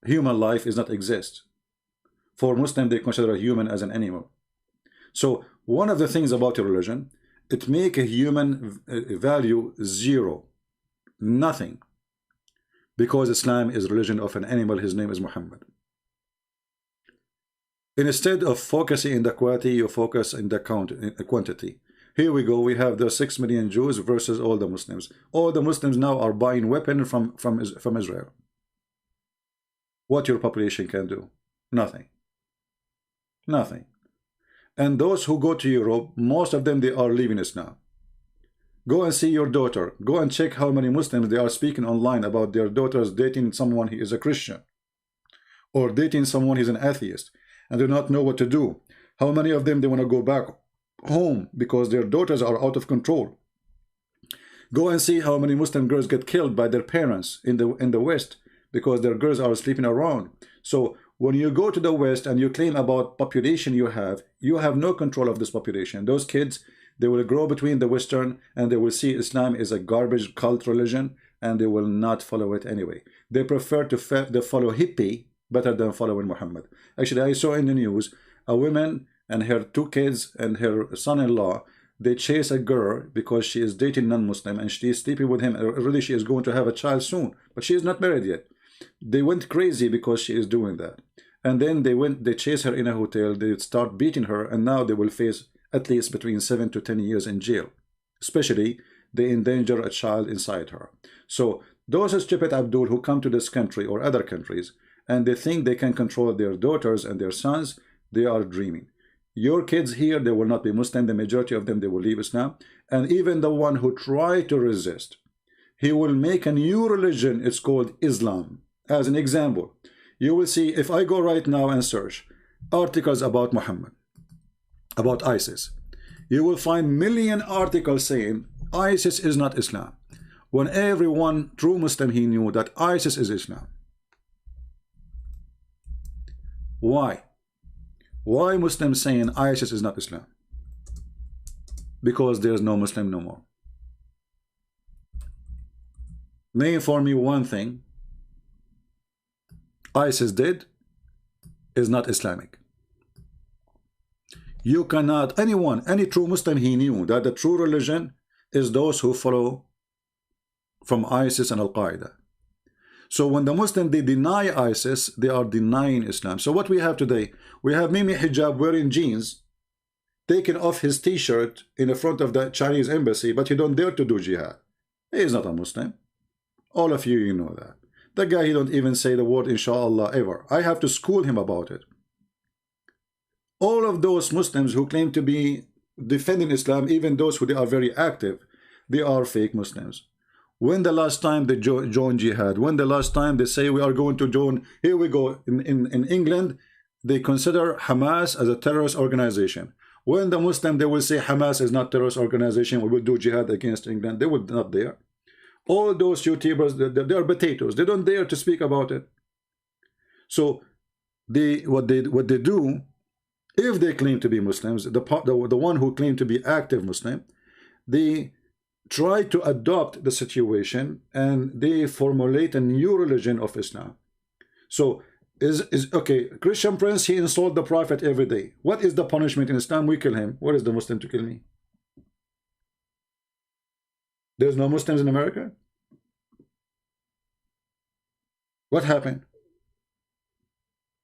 human life is not exist. For Muslim, they consider a human as an animal. So one of the things about your religion, it make a human value zero, nothing. Because Islam is religion of an animal, his name is Muhammad. Instead of focusing in the quality, you focus in the quantity. Here we go, we have the 6 million Jews versus all the Muslims. All the Muslims now are buying weapons from Israel. What your population can do? Nothing. Nothing. And those who go to Europe, most of them, they are leaving Islam. Go and see your daughter. Go and check how many Muslims they are speaking online about their daughters dating someone who is a Christian, or dating someone who is an atheist, and do not know what to do. How many of them they want to go back home because their daughters are out of control. Go and see how many Muslim girls get killed by their parents in the West because their girls are sleeping around. So when you go to the West and you claim about population you have no control of this population. Those kids, they will grow between the Western and they will see Islam is a garbage cult religion and they will not follow it anyway. They prefer to follow hippie better than following Muhammad. Actually, I saw in the news a woman and her 2 kids and her son-in-law, they chase a girl because she is dating non-Muslim and she is sleeping with him. Already she is going to have a child soon, but she is not married yet. They went crazy because she is doing that. And then they chase her in a hotel, they start beating her, and now they will face at least between 7 to 10 years in jail. Especially, they endanger a child inside her. So those stupid Abdul who come to this country or other countries and they think they can control their daughters and their sons, they are dreaming. Your kids here, they will not be Muslim. The majority of them, they will leave Islam. And even the one who try to resist, he will make a new religion. It's called Islam. As an example, you will see if I go right now and search articles about Muhammad, about ISIS, you will find million articles saying ISIS is not Islam, when everyone true Muslim, he knew that ISIS is Islam. Why? Why Muslims saying ISIS is not Islam? Because there's no Muslim no more. Name for me one thing ISIS did is not Islamic. You cannot, any true Muslim, he knew that the true religion is those who follow from ISIS and Al-Qaeda. So when the Muslims, they deny ISIS, they are denying Islam. So what we have today, we have Mimi Hijab wearing jeans, taking off his t-shirt in the front of the Chinese embassy, but he don't dare to do jihad. He is not a Muslim. All of you, you know that. The guy, he don't even say the word inshallah ever. I have to school him about it. All of those Muslims who claim to be defending Islam, even those who they are very active, they are fake Muslims. When the last time they joined jihad? When the last time they say we are going to join? Here we go. In England, they consider Hamas as a terrorist organization. When the Muslim, they will say Hamas is not terrorist organization, we will do jihad against England. They will not dare. All those YouTubers, they are potatoes. They don't dare to speak about it. So what they do, if they claim to be Muslims, the one who claim to be active Muslim, they try to adopt the situation and they formulate a new religion of Islam. So okay, Christian Prince, he insulted the Prophet every day. What is the punishment in Islam? We kill him. What is the Muslim to kill me? There's no Muslims in America? What happened?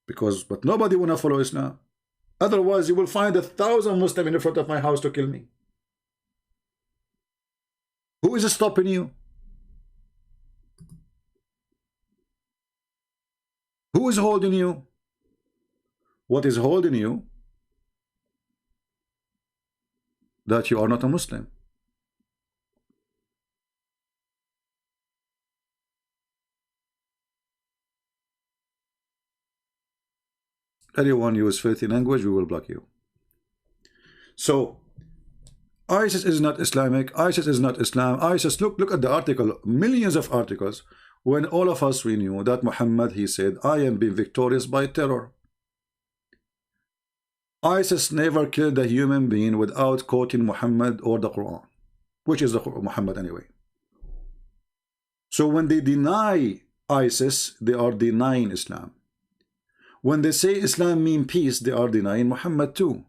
But nobody wanna follow Islam. Otherwise, you will find 1,000 Muslims in front of my house to kill me. Who is stopping you? Who is holding you? What is holding you? That you are not a Muslim. Anyone use filthy language, we will block you. So ISIS is not Islamic. ISIS is not Islam. ISIS, look at the article, millions of articles, when all of us, we knew that Muhammad, he said, I am being victorious by terror. ISIS never killed a human being without quoting Muhammad or the Quran, which is the Muhammad anyway. So when they deny ISIS, they are denying Islam. When they say Islam means peace, they are denying Muhammad too.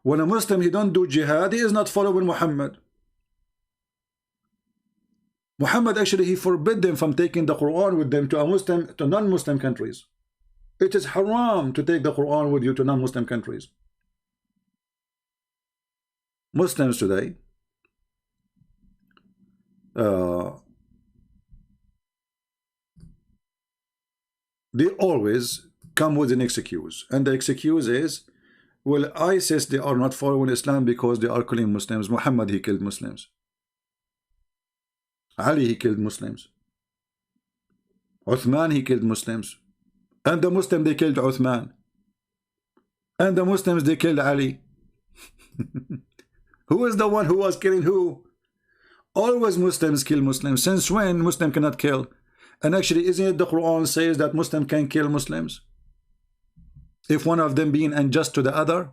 When a Muslim, he don't do jihad, he is not following Muhammad. Muhammad actually, he forbid them from taking the Quran with them to non-Muslim countries. It is haram to take the Quran with you to non-Muslim countries. Muslims today, they always come with an excuse, and the excuse is, well, ISIS, they are not following Islam because they are killing Muslims. Muhammad, he killed Muslims. Ali, he killed Muslims. Uthman, he killed Muslims. And the Muslim, they killed Uthman. And the Muslims, they killed Ali. Who is the one who was killing who? Always Muslims kill Muslims. Since when Muslim cannot kill? And actually, isn't it the Quran says that Muslim can kill Muslims if one of them being unjust to the other?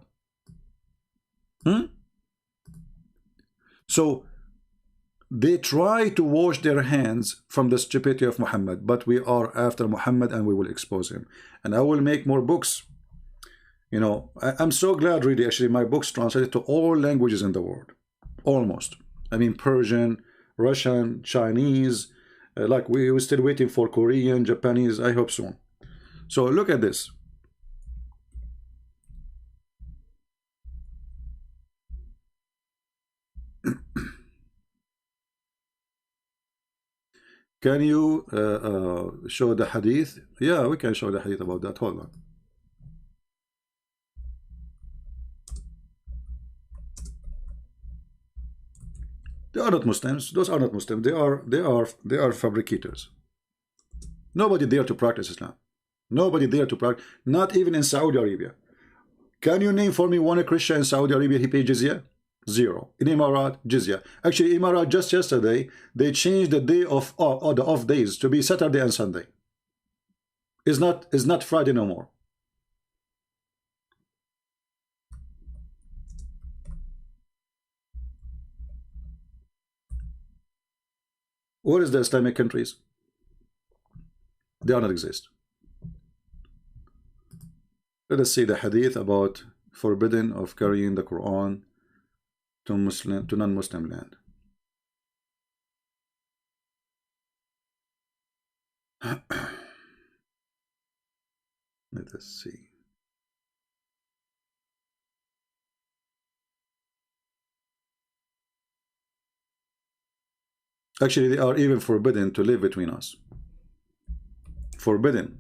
So they try to wash their hands from the stupidity of Muhammad, but we are after Muhammad and we will expose him. And I will make more books. You know, I'm so glad really actually my books translated to all languages in the world. Almost. I mean Persian, Russian, Chinese, like we're still waiting for Korean, Japanese, I hope soon. So look at this. Can you show the hadith? Yeah, we can show the hadith about that. Hold on. They are not Muslims. Those are not Muslims. They are fabricators. Nobody dare to practice Islam. Nobody dare to practice. Not even in Saudi Arabia. Can you name for me one Christian in Saudi Arabia he paid jizya? Zero. In Emirat, jizya. Actually, Emirat just yesterday they changed the day of or the off days to be Saturday and Sunday. It's not Friday no more. Where is the Islamic countries? They do not exist. Let us see the hadith about forbidden of carrying the Quran to non-Muslim land. Let us see. Actually, they are even forbidden to live between us. Forbidden.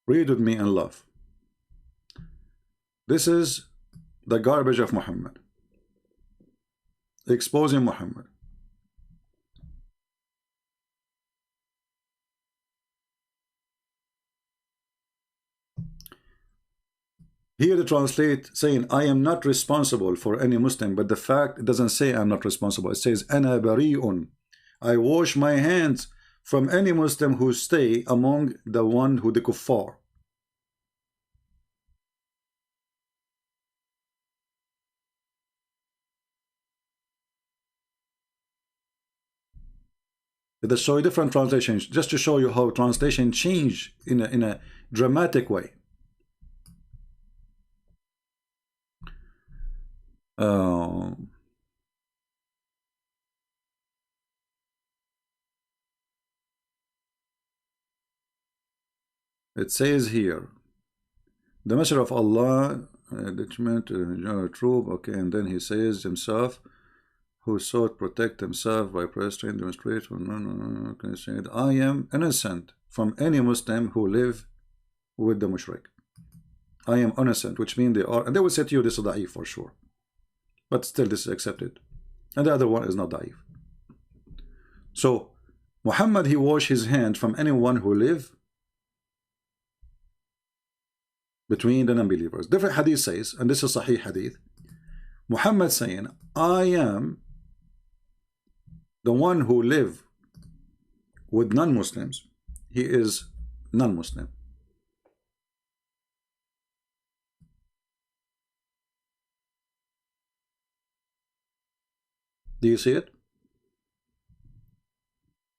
Read with me and love. This is the garbage of Muhammad. Exposing Muhammad. Here they translate saying, I am not responsible for any Muslim, but the fact, it doesn't say I'm not responsible. It says, Ana bari'un. I wash my hands from any Muslim who stay among the one who the kuffar. Let's show you different translations, just to show you how translation change in a dramatic way. It says here, the Messenger of Allah, detriment, troop, okay, and then he says himself, who sought protect himself by prostrate, demonstrate, okay, said, I am innocent from any Muslim who live with the mushrik. I am innocent, which means they are, and they will say to you, this is da'if for sure. But still this is accepted. And the other one is not da'if. So, Muhammad, he washed his hand from anyone who live between the non-believers. Different hadith says, and this is Sahih hadith, Muhammad saying, I am the one who live with non-Muslims. He is non-Muslim. Do you see it?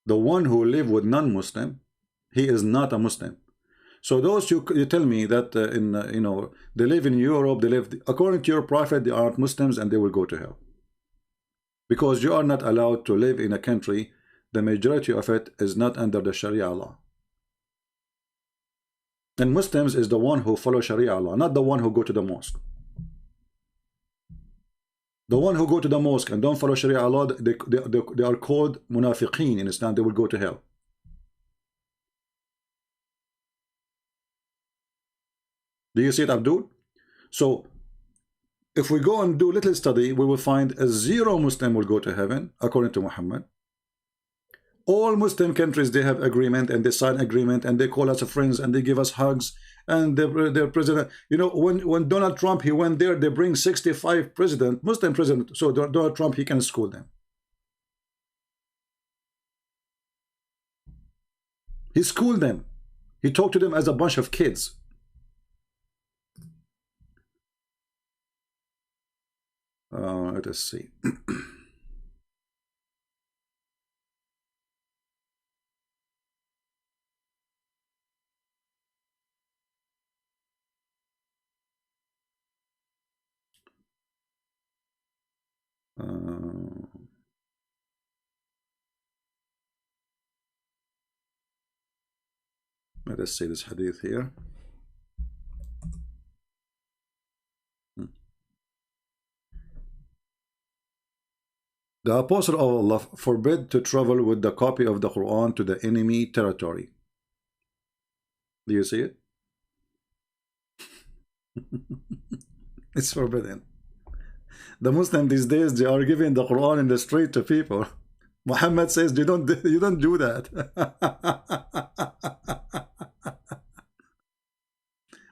The one who live with non-Muslim, he is not a Muslim. So those you tell me that you know, they live in Europe, they live according to your prophet, they are not Muslims and they will go to hell, because you are not allowed to live in a country the majority of it is not under the Sharia law. And Muslims is the one who follow Sharia law, not the one who go to the mosque. The one who go to the mosque and don't follow Sharia law, they are called munafiqeen in Islam. They will go to hell. Do you see it, Abdul? So if we go and do little study, we will find a zero Muslim will go to heaven, according to Muhammad. All Muslim countries, they have agreement and they sign agreement and they call us friends and they give us hugs and their president. You know, when Donald Trump, he went there, they bring 65 Muslim president. So Donald Trump, he can school them. He schooled them. He talked to them as a bunch of kids. Let us see. Let us see this hadith here. The Apostle of Allah forbid to travel with the copy of the Quran to the enemy territory. Do you see it? It's forbidden. The Muslims these days, they are giving the Quran in the street to people. Muhammad says you don't do that.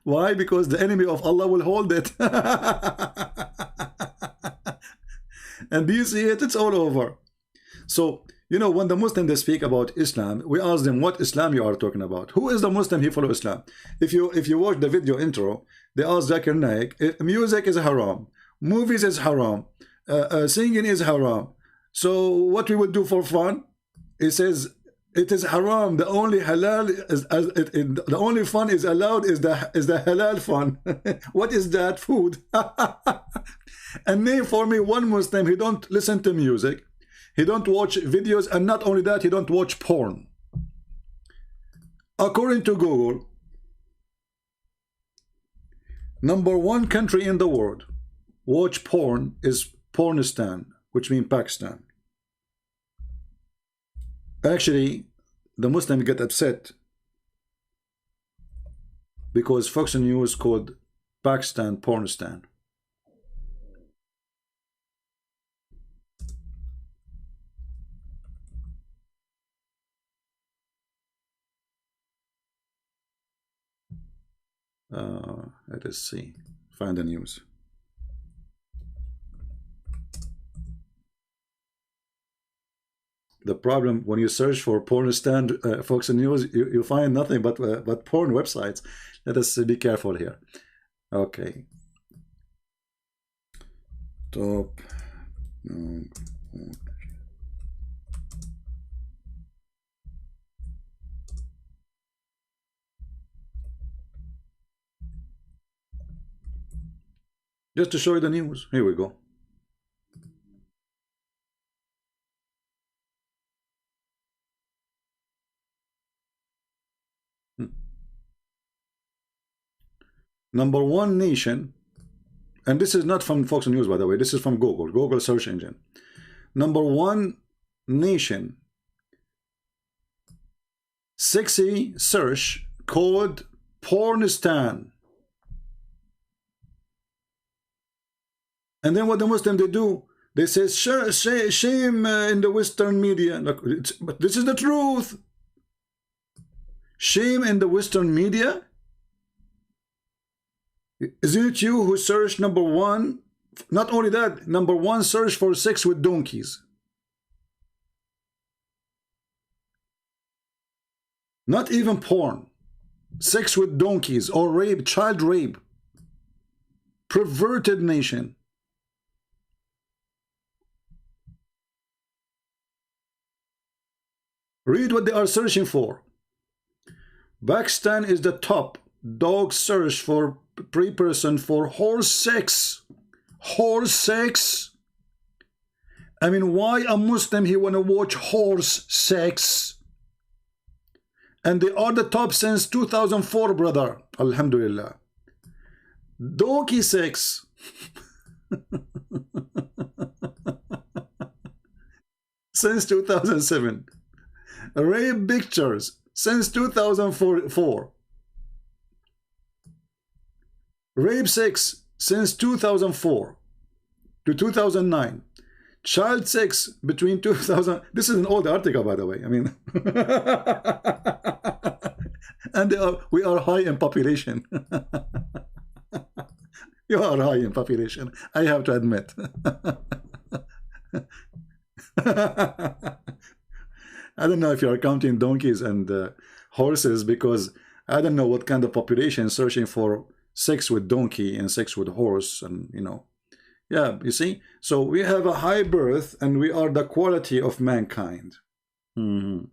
Why? Because the enemy of Allah will hold it. And do you see it? It's all over. So, you know, when the Muslims, they speak about Islam, we ask them what Islam you are talking about. Who is the Muslim he follow Islam? If you watch the video intro, they ask Zakir Naik, music is haram, movies is haram, singing is haram. So what we would do for fun? He says it is haram. The only halal is the only fun is allowed is the halal fun. What is that? Food. And name for me one Muslim, he don't listen to music, he don't watch videos, and not only that, he don't watch porn. According to Google, #1 country in the world watch porn is Pornistan, which means Pakistan. Actually, the Muslims get upset because Fox News called Pakistan Pornistan. Let us see. Find the news. The problem when you search for Pornistan, Fox News, you find nothing but porn websites. Let us be careful here. Okay. Top. No. Just to show you the news. Here we go. #1 nation, and this is not from Fox News, by the way, this is from Google search engine. #1 nation, sexy search called Pornistan. And then what the Muslims they do, they say shame in the Western media. Look, but this is the truth. Shame in the Western media. Isn't it you who searched #1? Not only that, #1 search for sex with donkeys. Not even porn. Sex with donkeys or rape, child rape. Perverted nation. Read what they are searching for. Pakistan is the top dog search for pre-person for horse sex. Horse sex. I mean, why a Muslim he want to watch horse sex? And they are the top since 2004, brother. Alhamdulillah. Donkey sex. Since 2007. Rape pictures since 2004. Rape sex since 2004 to 2009. Child sex between 2000. This is an old article, by the way. I mean, and we are high in population. You are high in population, I have to admit. I don't know if you are counting donkeys and horses, because I don't know what kind of population is searching for sex with donkey and sex with horse, and you know. Yeah, you see, so we have a high birth and we are the quality of mankind. And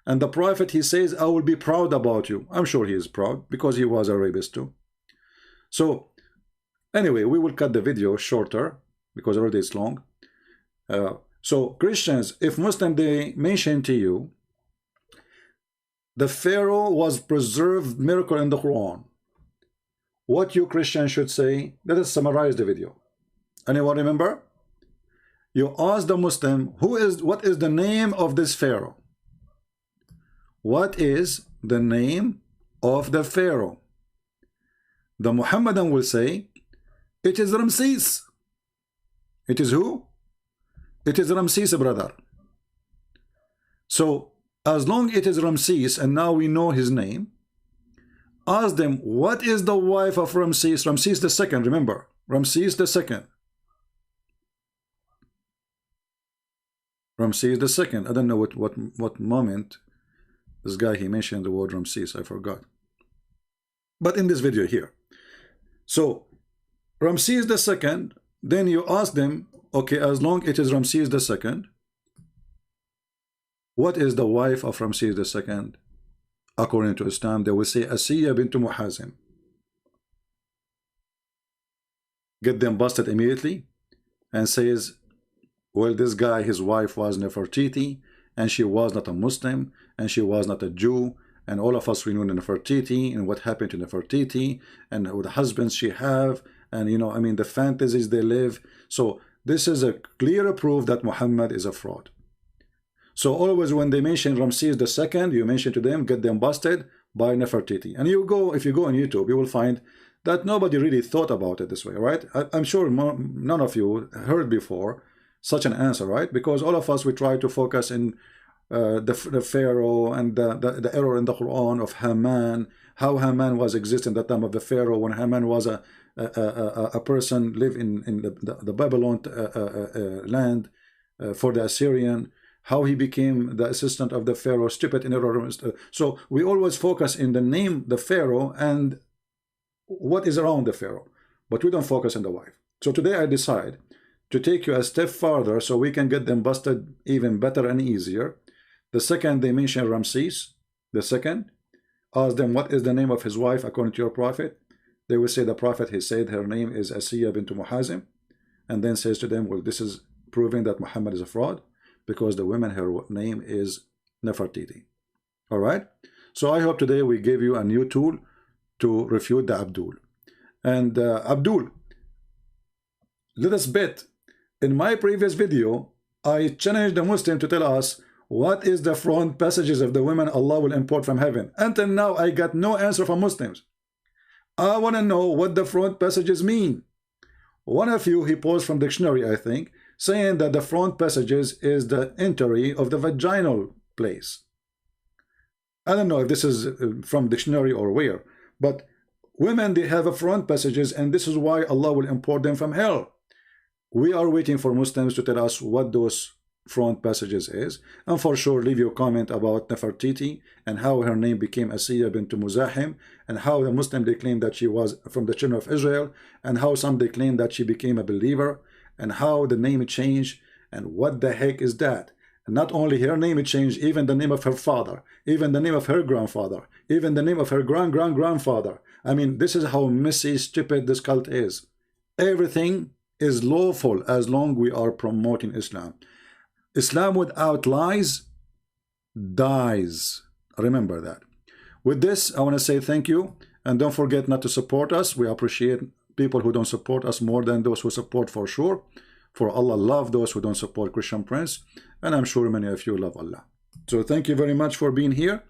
the prophet, he says, I will be proud about you. I'm sure he is proud because he was a rapist too. So anyway, we will cut the video shorter because already it's long. So Christians, if Muslim, they mention to you the Pharaoh was preserved miracle in the Quran, what you Christians should say? Let us summarize the video. Anyone remember? You ask the Muslim, what is the name of this Pharaoh? What is the name of the Pharaoh? The Muhammadan will say, it is Ramses. It is who? It is Ramses, brother. So, as long it is Ramses, and now we know his name, ask them, what is the wife of Ramses? Ramses the second, remember. Ramses the second. Ramses the second. I don't know what moment this guy, he mentioned the word Ramses, I forgot. But in this video here. So, Ramses the second, then you ask them, okay, as long it is Ramses the second, what is the wife of Ramses the second? According to Islam, they will say Asiya bint Muhazim. Get them busted immediately and says, well, this guy, his wife was Nefertiti, and she was not a Muslim, and she was not a Jew, and all of us we know Nefertiti, and what happened to Nefertiti, and the husbands she have, and you know, I mean, the fantasies they live. So this is a clear proof that Muhammad is a fraud. So always when they mention Ramses the second, you mention to them, get them busted by Nefertiti. And you go, if you go on YouTube, you will find that nobody really thought about it this way, right? I'm sure none of you heard before such an answer, right? Because all of us, we try to focus in the Pharaoh and the error in the Quran of Haman, how Haman was existing at the time of the Pharaoh, when Haman was a person live in the Babylon land for the Assyrian, how he became the assistant of the Pharaoh, stupid and error. So we always focus in the name, the Pharaoh, and what is around the Pharaoh, but we don't focus on the wife. So today I decide to take you a step further so we can get them busted even better and easier. The second they mention Ramses, the second, ask them what is the name of his wife according to your prophet. They will say the prophet, he said her name is Asiya bint Muhazim, and then says to them, well, this is proving that Muhammad is a fraud, because the woman, her name is Nefertiti. All right? So I hope today we gave you a new tool to refute the Abdul. And Abdul, let us bet. In my previous video, I challenged the Muslim to tell us what is the front passages of the women Allah will import from heaven. Until now, I got no answer from Muslims. I want to know what the front passages mean. One of you, he posed from dictionary, I think, saying that the front passages is the entry of the vaginal place. I don't know if this is from dictionary or where, but women, they have a front passages, and this is why Allah will import them from hell. We are waiting for Muslims to tell us what those front passages is, and for sure leave your comment about Nefertiti and how her name became Asiya bint Muzahim, and how the Muslim they claim that she was from the children of Israel, and how some they claim that she became a believer, and how the name changed, and what the heck is that? And not only her name changed, even the name of her father, even the name of her grandfather, even the name of her grandfather. I mean, this is how messy, stupid this cult is. Everything is lawful as long we are promoting Islam. Islam without lies dies. Remember that. With this, I want to say thank you, and don't forget not to support us. We appreciate people who don't support us more than those who support, for sure. For Allah love those who don't support Christian Prince, and I'm sure many of you love Allah. So thank you very much for being here,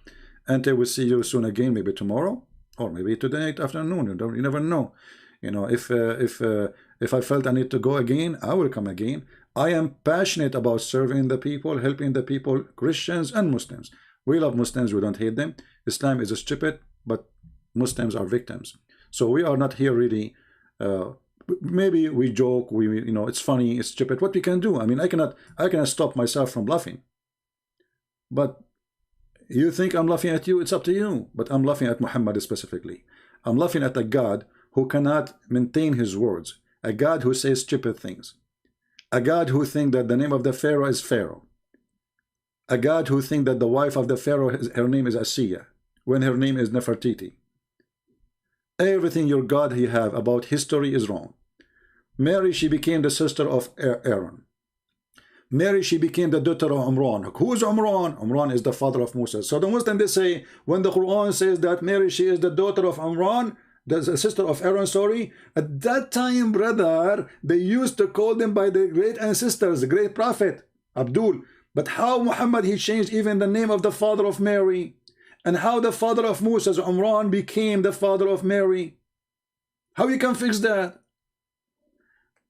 and I will see you soon again, maybe tomorrow, or maybe today afternoon. You never know. You know, if I felt I need to go again, I will come again. I am passionate about serving the people, helping the people, Christians and Muslims. We love Muslims, we don't hate them. Islam is stupid, but Muslims are victims. So we are not here really, maybe we joke, you know, it's funny, it's stupid. What we can do? I mean, I cannot stop myself from laughing. But you think I'm laughing at you, it's up to you. But I'm laughing at Muhammad specifically. I'm laughing at a God who cannot maintain his words, a God who says stupid things, a God who thinks that the name of the Pharaoh is Pharaoh, a God who thinks that the wife of the Pharaoh, her name is Asiya, when her name is Nefertiti. Everything your God he have about history is wrong. Mary, she became the sister of Aaron. Mary, she became the daughter of Imran. Who is Imran? Imran is the father of Moses. So the Muslims, they say, when the Quran says that Mary, she is the daughter of Imran, the sister of Aaron, sorry, at that time, brother, they used to call them by their great ancestors, the great prophet, Abdul. But how Muhammad, he changed even the name of the father of Mary, and how the father of Moses, Imran, became the father of Mary. How you can fix that?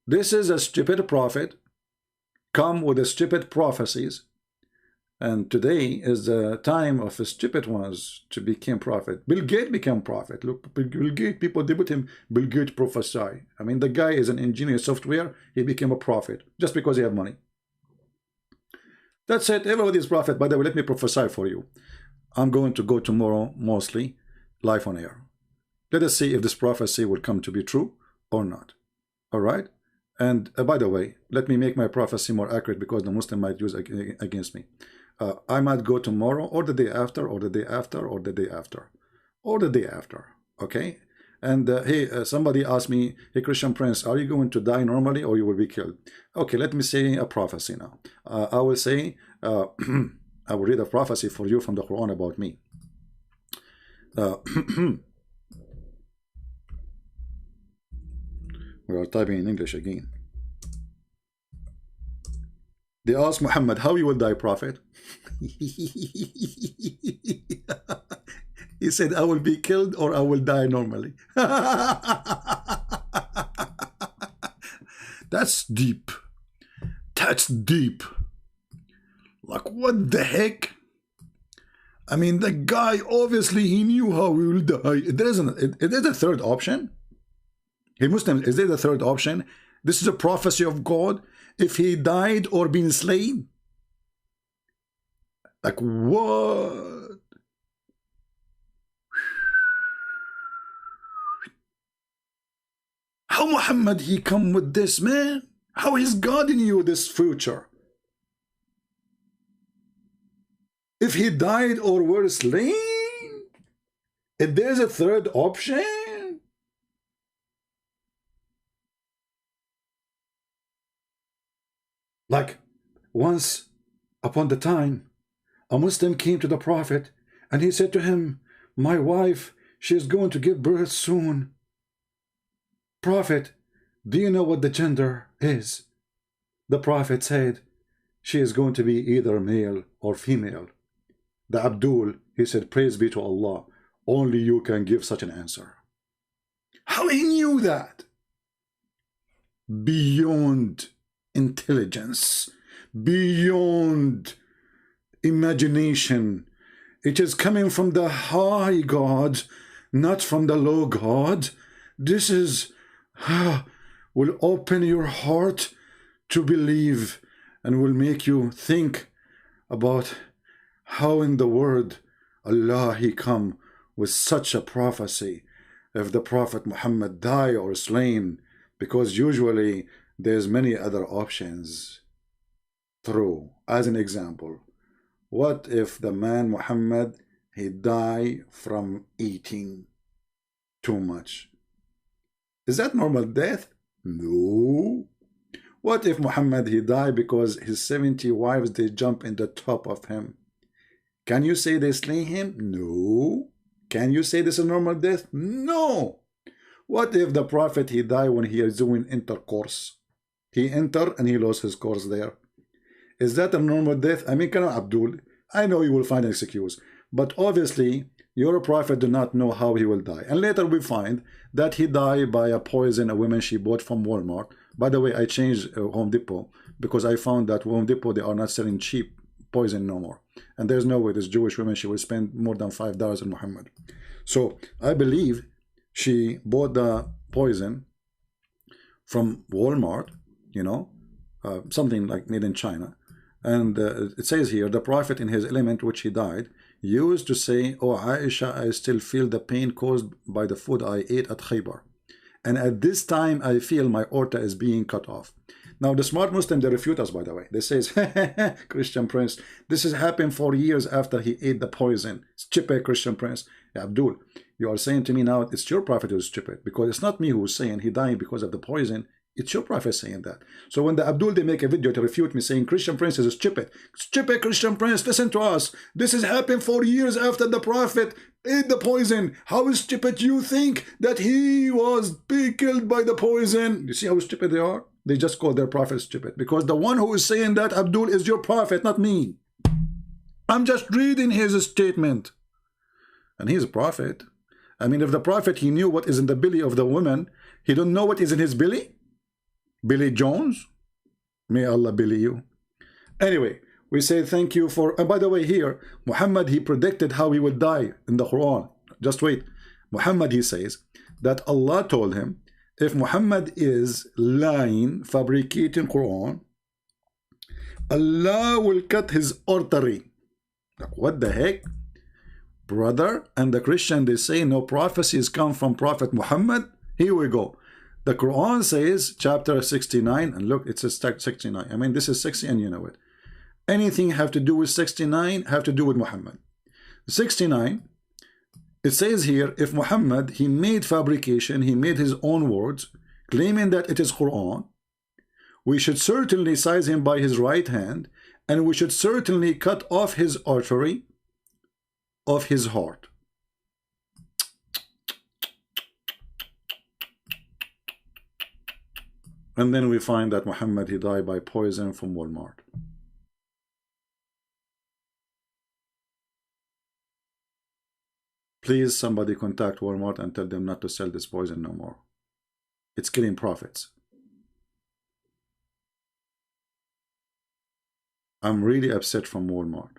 This is a stupid prophet, come with the stupid prophecies, and today is the time of the stupid ones to become prophet. Bill Gates became prophet. Look, Bill Gates, people, they put him Bill Gates prophesy. I mean, the guy is an engineer software, he became a prophet just because he have money. That's it. Everybody is prophet. By the way, let me prophesy for you. I'm going to go tomorrow, mostly live on air. Let us see if this prophecy will come to be true or not. All right. And by the way, let me make my prophecy more accurate, because the Muslim might use against me. I might go tomorrow, or the day after, or the day after, or the day after, or the day after. Okay. And hey, somebody asked me, hey, Christian Prince, are you going to die normally, or you will be killed? Okay, let me say a prophecy now. I will say, I will read a prophecy for you from the Quran about me. We are typing in English again. They asked Muhammad, how you will die, prophet? He said, I will be killed or I will die normally. That's deep. That's deep. Like, what the heck? I mean, the guy, obviously, he knew how he will die. Is there a third option? Hey, Muslims, is there a third option? This is a prophecy of God. If he died or been slain? Like, what? How Muhammad he come with this, man? How is God in you this future? If he died or were slain? If there's a third option? Like, once upon the time, a Muslim came to the Prophet and he said to him, my wife, she is going to give birth soon. Prophet, do you know what the gender is? The Prophet said, she is going to be either male or female. The Abdul, he said, praise be to Allah, only you can give such an answer. How he knew that? Beyond intelligence, beyond imagination. It is coming from the high God, not from the low God. This is will open your heart to believe and will make you think about how in the word Allah he come with such a prophecy if the Prophet Muhammad die or slain, because usually there's many other options. True. As an example, what if the man Muhammad he die from eating too much? Is that normal death? No. What if Muhammad he die because his 70 wives they jump in the top of him? Can you say they slay him? No. Can you say this is normal death? No. What if the Prophet he die when he is doing intercourse? He enter and he lost his course there. Is that a normal death? I mean, Abdul, I know you will find an excuse, but obviously your prophet do not know how he will die. And later we find that he died by a poison a woman she bought from Walmart. By the way, I changed Home Depot because I found that Home Depot, they are not selling cheap poison no more. And there's no way this Jewish woman, she will spend more than $5 on Muhammad. So I believe she bought the poison from Walmart, you know, something like made in China. And it says here, the prophet in his element which he died used to say, "Oh Aisha, I still feel the pain caused by the food I ate at Khaybar. And at this time, I feel my aorta is being cut off." Now, the smart Muslim, they refute us, by the way. They say, Christian Prince, this has happened 4 years after he ate the poison. Stupid Christian Prince. Yeah, Abdul, you are saying to me now, it's your prophet who's stupid. Because it's not me who's saying he died because of the poison. It's your prophet saying that. So when the Abdul, they make a video to refute me saying Christian Prince is stupid. Stupid Christian Prince, listen to us. This has happened 4 years after the prophet ate the poison. How stupid you think that he was being killed by the poison? You see how stupid they are? They just call their prophet stupid. Because the one who is saying that, Abdul, is your prophet, not me. I'm just reading his statement. And he's a prophet. I mean, if the prophet, he knew what is in the belly of the woman, he don't know what is in his belly? Billy Jones, may Allah billy you. Anyway, we say thank you for, and by the way, here Muhammad, he predicted how he would die in the Quran. Just wait. Muhammad, he says that Allah told him, if Muhammad is lying, fabricating Quran, Allah will cut his artery. Like, what the heck, brother? And the Christian, they say no prophecies come from Prophet Muhammad. Here we go. The Quran says, chapter 69, and look, it says 69. I mean, this is 60 and you know it. Anything have to do with 69 have to do with Muhammad. 69, it says here, if Muhammad, he made fabrication, he made his own words, claiming that it is Quran, we should certainly seize him by his right hand, and we should certainly cut off his artery of his heart. And then we find that Muhammad, he died by poison from Walmart. Please, somebody contact Walmart and tell them not to sell this poison no more. It's killing prophets. I'm really upset from Walmart.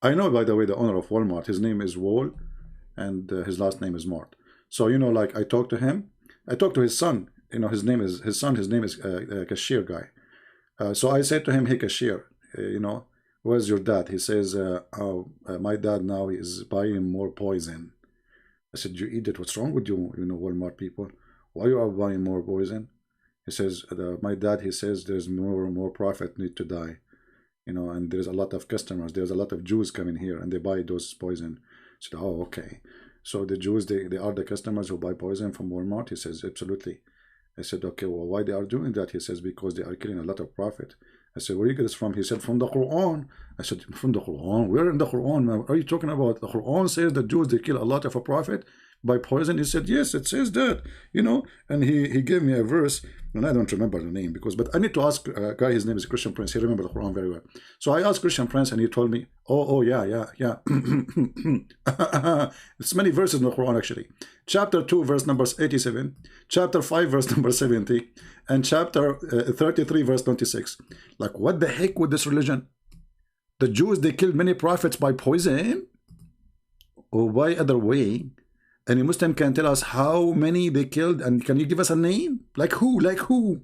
I know, by the way, the owner of Walmart, his name is Wall, and his last name is Mart. So, you know, like I talked to him, I talked to his son. You know, his name is cashier guy. So I said to him, hey, cashier, you know, where's your dad? He says, my dad now is buying more poison. I said, you eat it. What's wrong with you, you know, Walmart people? Why you are buying more poison? He says, my dad, he says, there's more and more prophet need to die. You know, and there's a lot of customers. There's a lot of Jews coming here and they buy those poison. I said, oh, okay. So the Jews, they are the customers who buy poison from Walmart? He says, absolutely. I said, okay, well, why they are doing that? He says, because they are killing a lot of prophet. I said, where you get this from? He said, from the Quran. I said, from the Quran? Where in the Quran, man? What are you talking about? The Quran says the Jews, they kill a lot of a prophet by poison. He said, yes, it says that, you know. And he gave me a verse, and I don't remember the name, but I need to ask a guy, his name is Christian Prince. He remembers the Quran very well. So I asked Christian Prince, and he told me, oh, yeah. It's many verses in the Quran, actually. Chapter 2, verse number 87, chapter 5, verse number 70, and chapter 33, verse 26. Like, what the heck with this religion? The Jews, they killed many prophets by poison? Or by other way? Any Muslim can tell us how many they killed, and can you give us a name? Like who? Like who?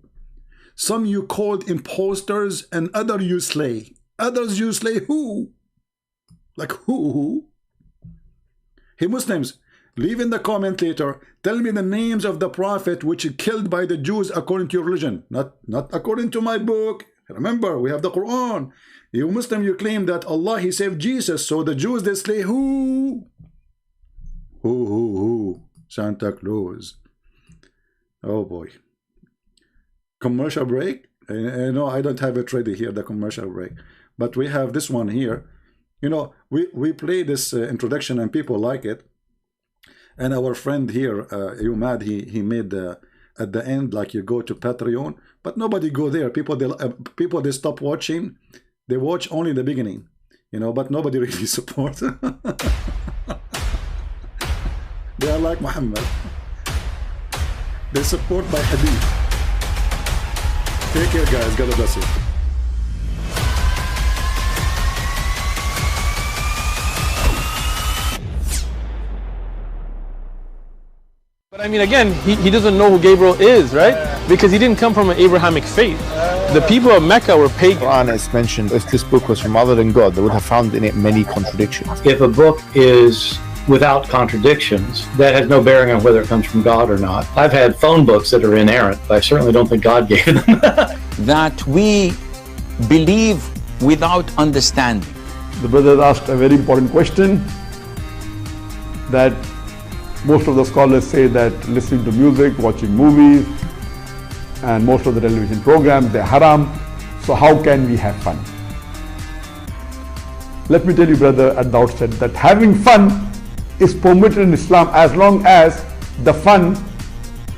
Some you called imposters, and other you slay. Others you slay who? Like who? Hey Muslims, leave in the comment later. Tell me the names of the prophet which are killed by the Jews according to your religion. Not according to my book. Remember, we have the Quran. You Muslim, you claim that Allah, he saved Jesus. So the Jews, they slay who? Who? Santa Claus. Oh boy. Commercial break? No, I don't have it ready here, the commercial break. But we have this one here. You know, we play this introduction and people like it. And our friend here, Umad, he made at the end, like you go to Patreon, but nobody go there. People they stop watching. They watch only the beginning. you know, but nobody really supports. They are like Muhammad. They support by hadith. Take care, guys. God bless you. But I mean, again, he doesn't know who Gabriel is, right? Because he didn't come from an Abrahamic faith. The people of Mecca were pagan. Quran is mentioned, if this book was from other than God, they would have found in it many contradictions. If a book is without contradictions, that has no bearing on whether it comes from God or not. I've had phone books that are inerrant, but I certainly don't think God gave them. That we believe without understanding. The brother asked a very important question, that most of the scholars say that listening to music, watching movies, and most of the television programs, they're haram. So how can we have fun? Let me tell you, brother, at the outset that having fun is permitted in Islam as long as the fun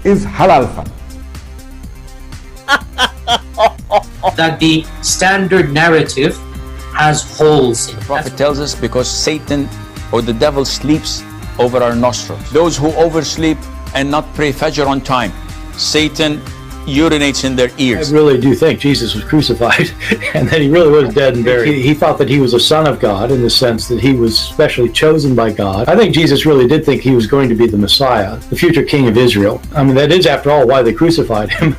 is halal fun. That the standard narrative has holes in it. The Prophet tells us because Satan or the devil sleeps over our nostrils. Those who oversleep and not pray Fajr on time, Satan urinates in their ears. I really do think Jesus was crucified and that he really was dead and buried. He thought that he was a son of God in the sense that he was specially chosen by God. I think Jesus really did think he was going to be the Messiah, the future king of Israel. I mean, that is, after all, why they crucified him,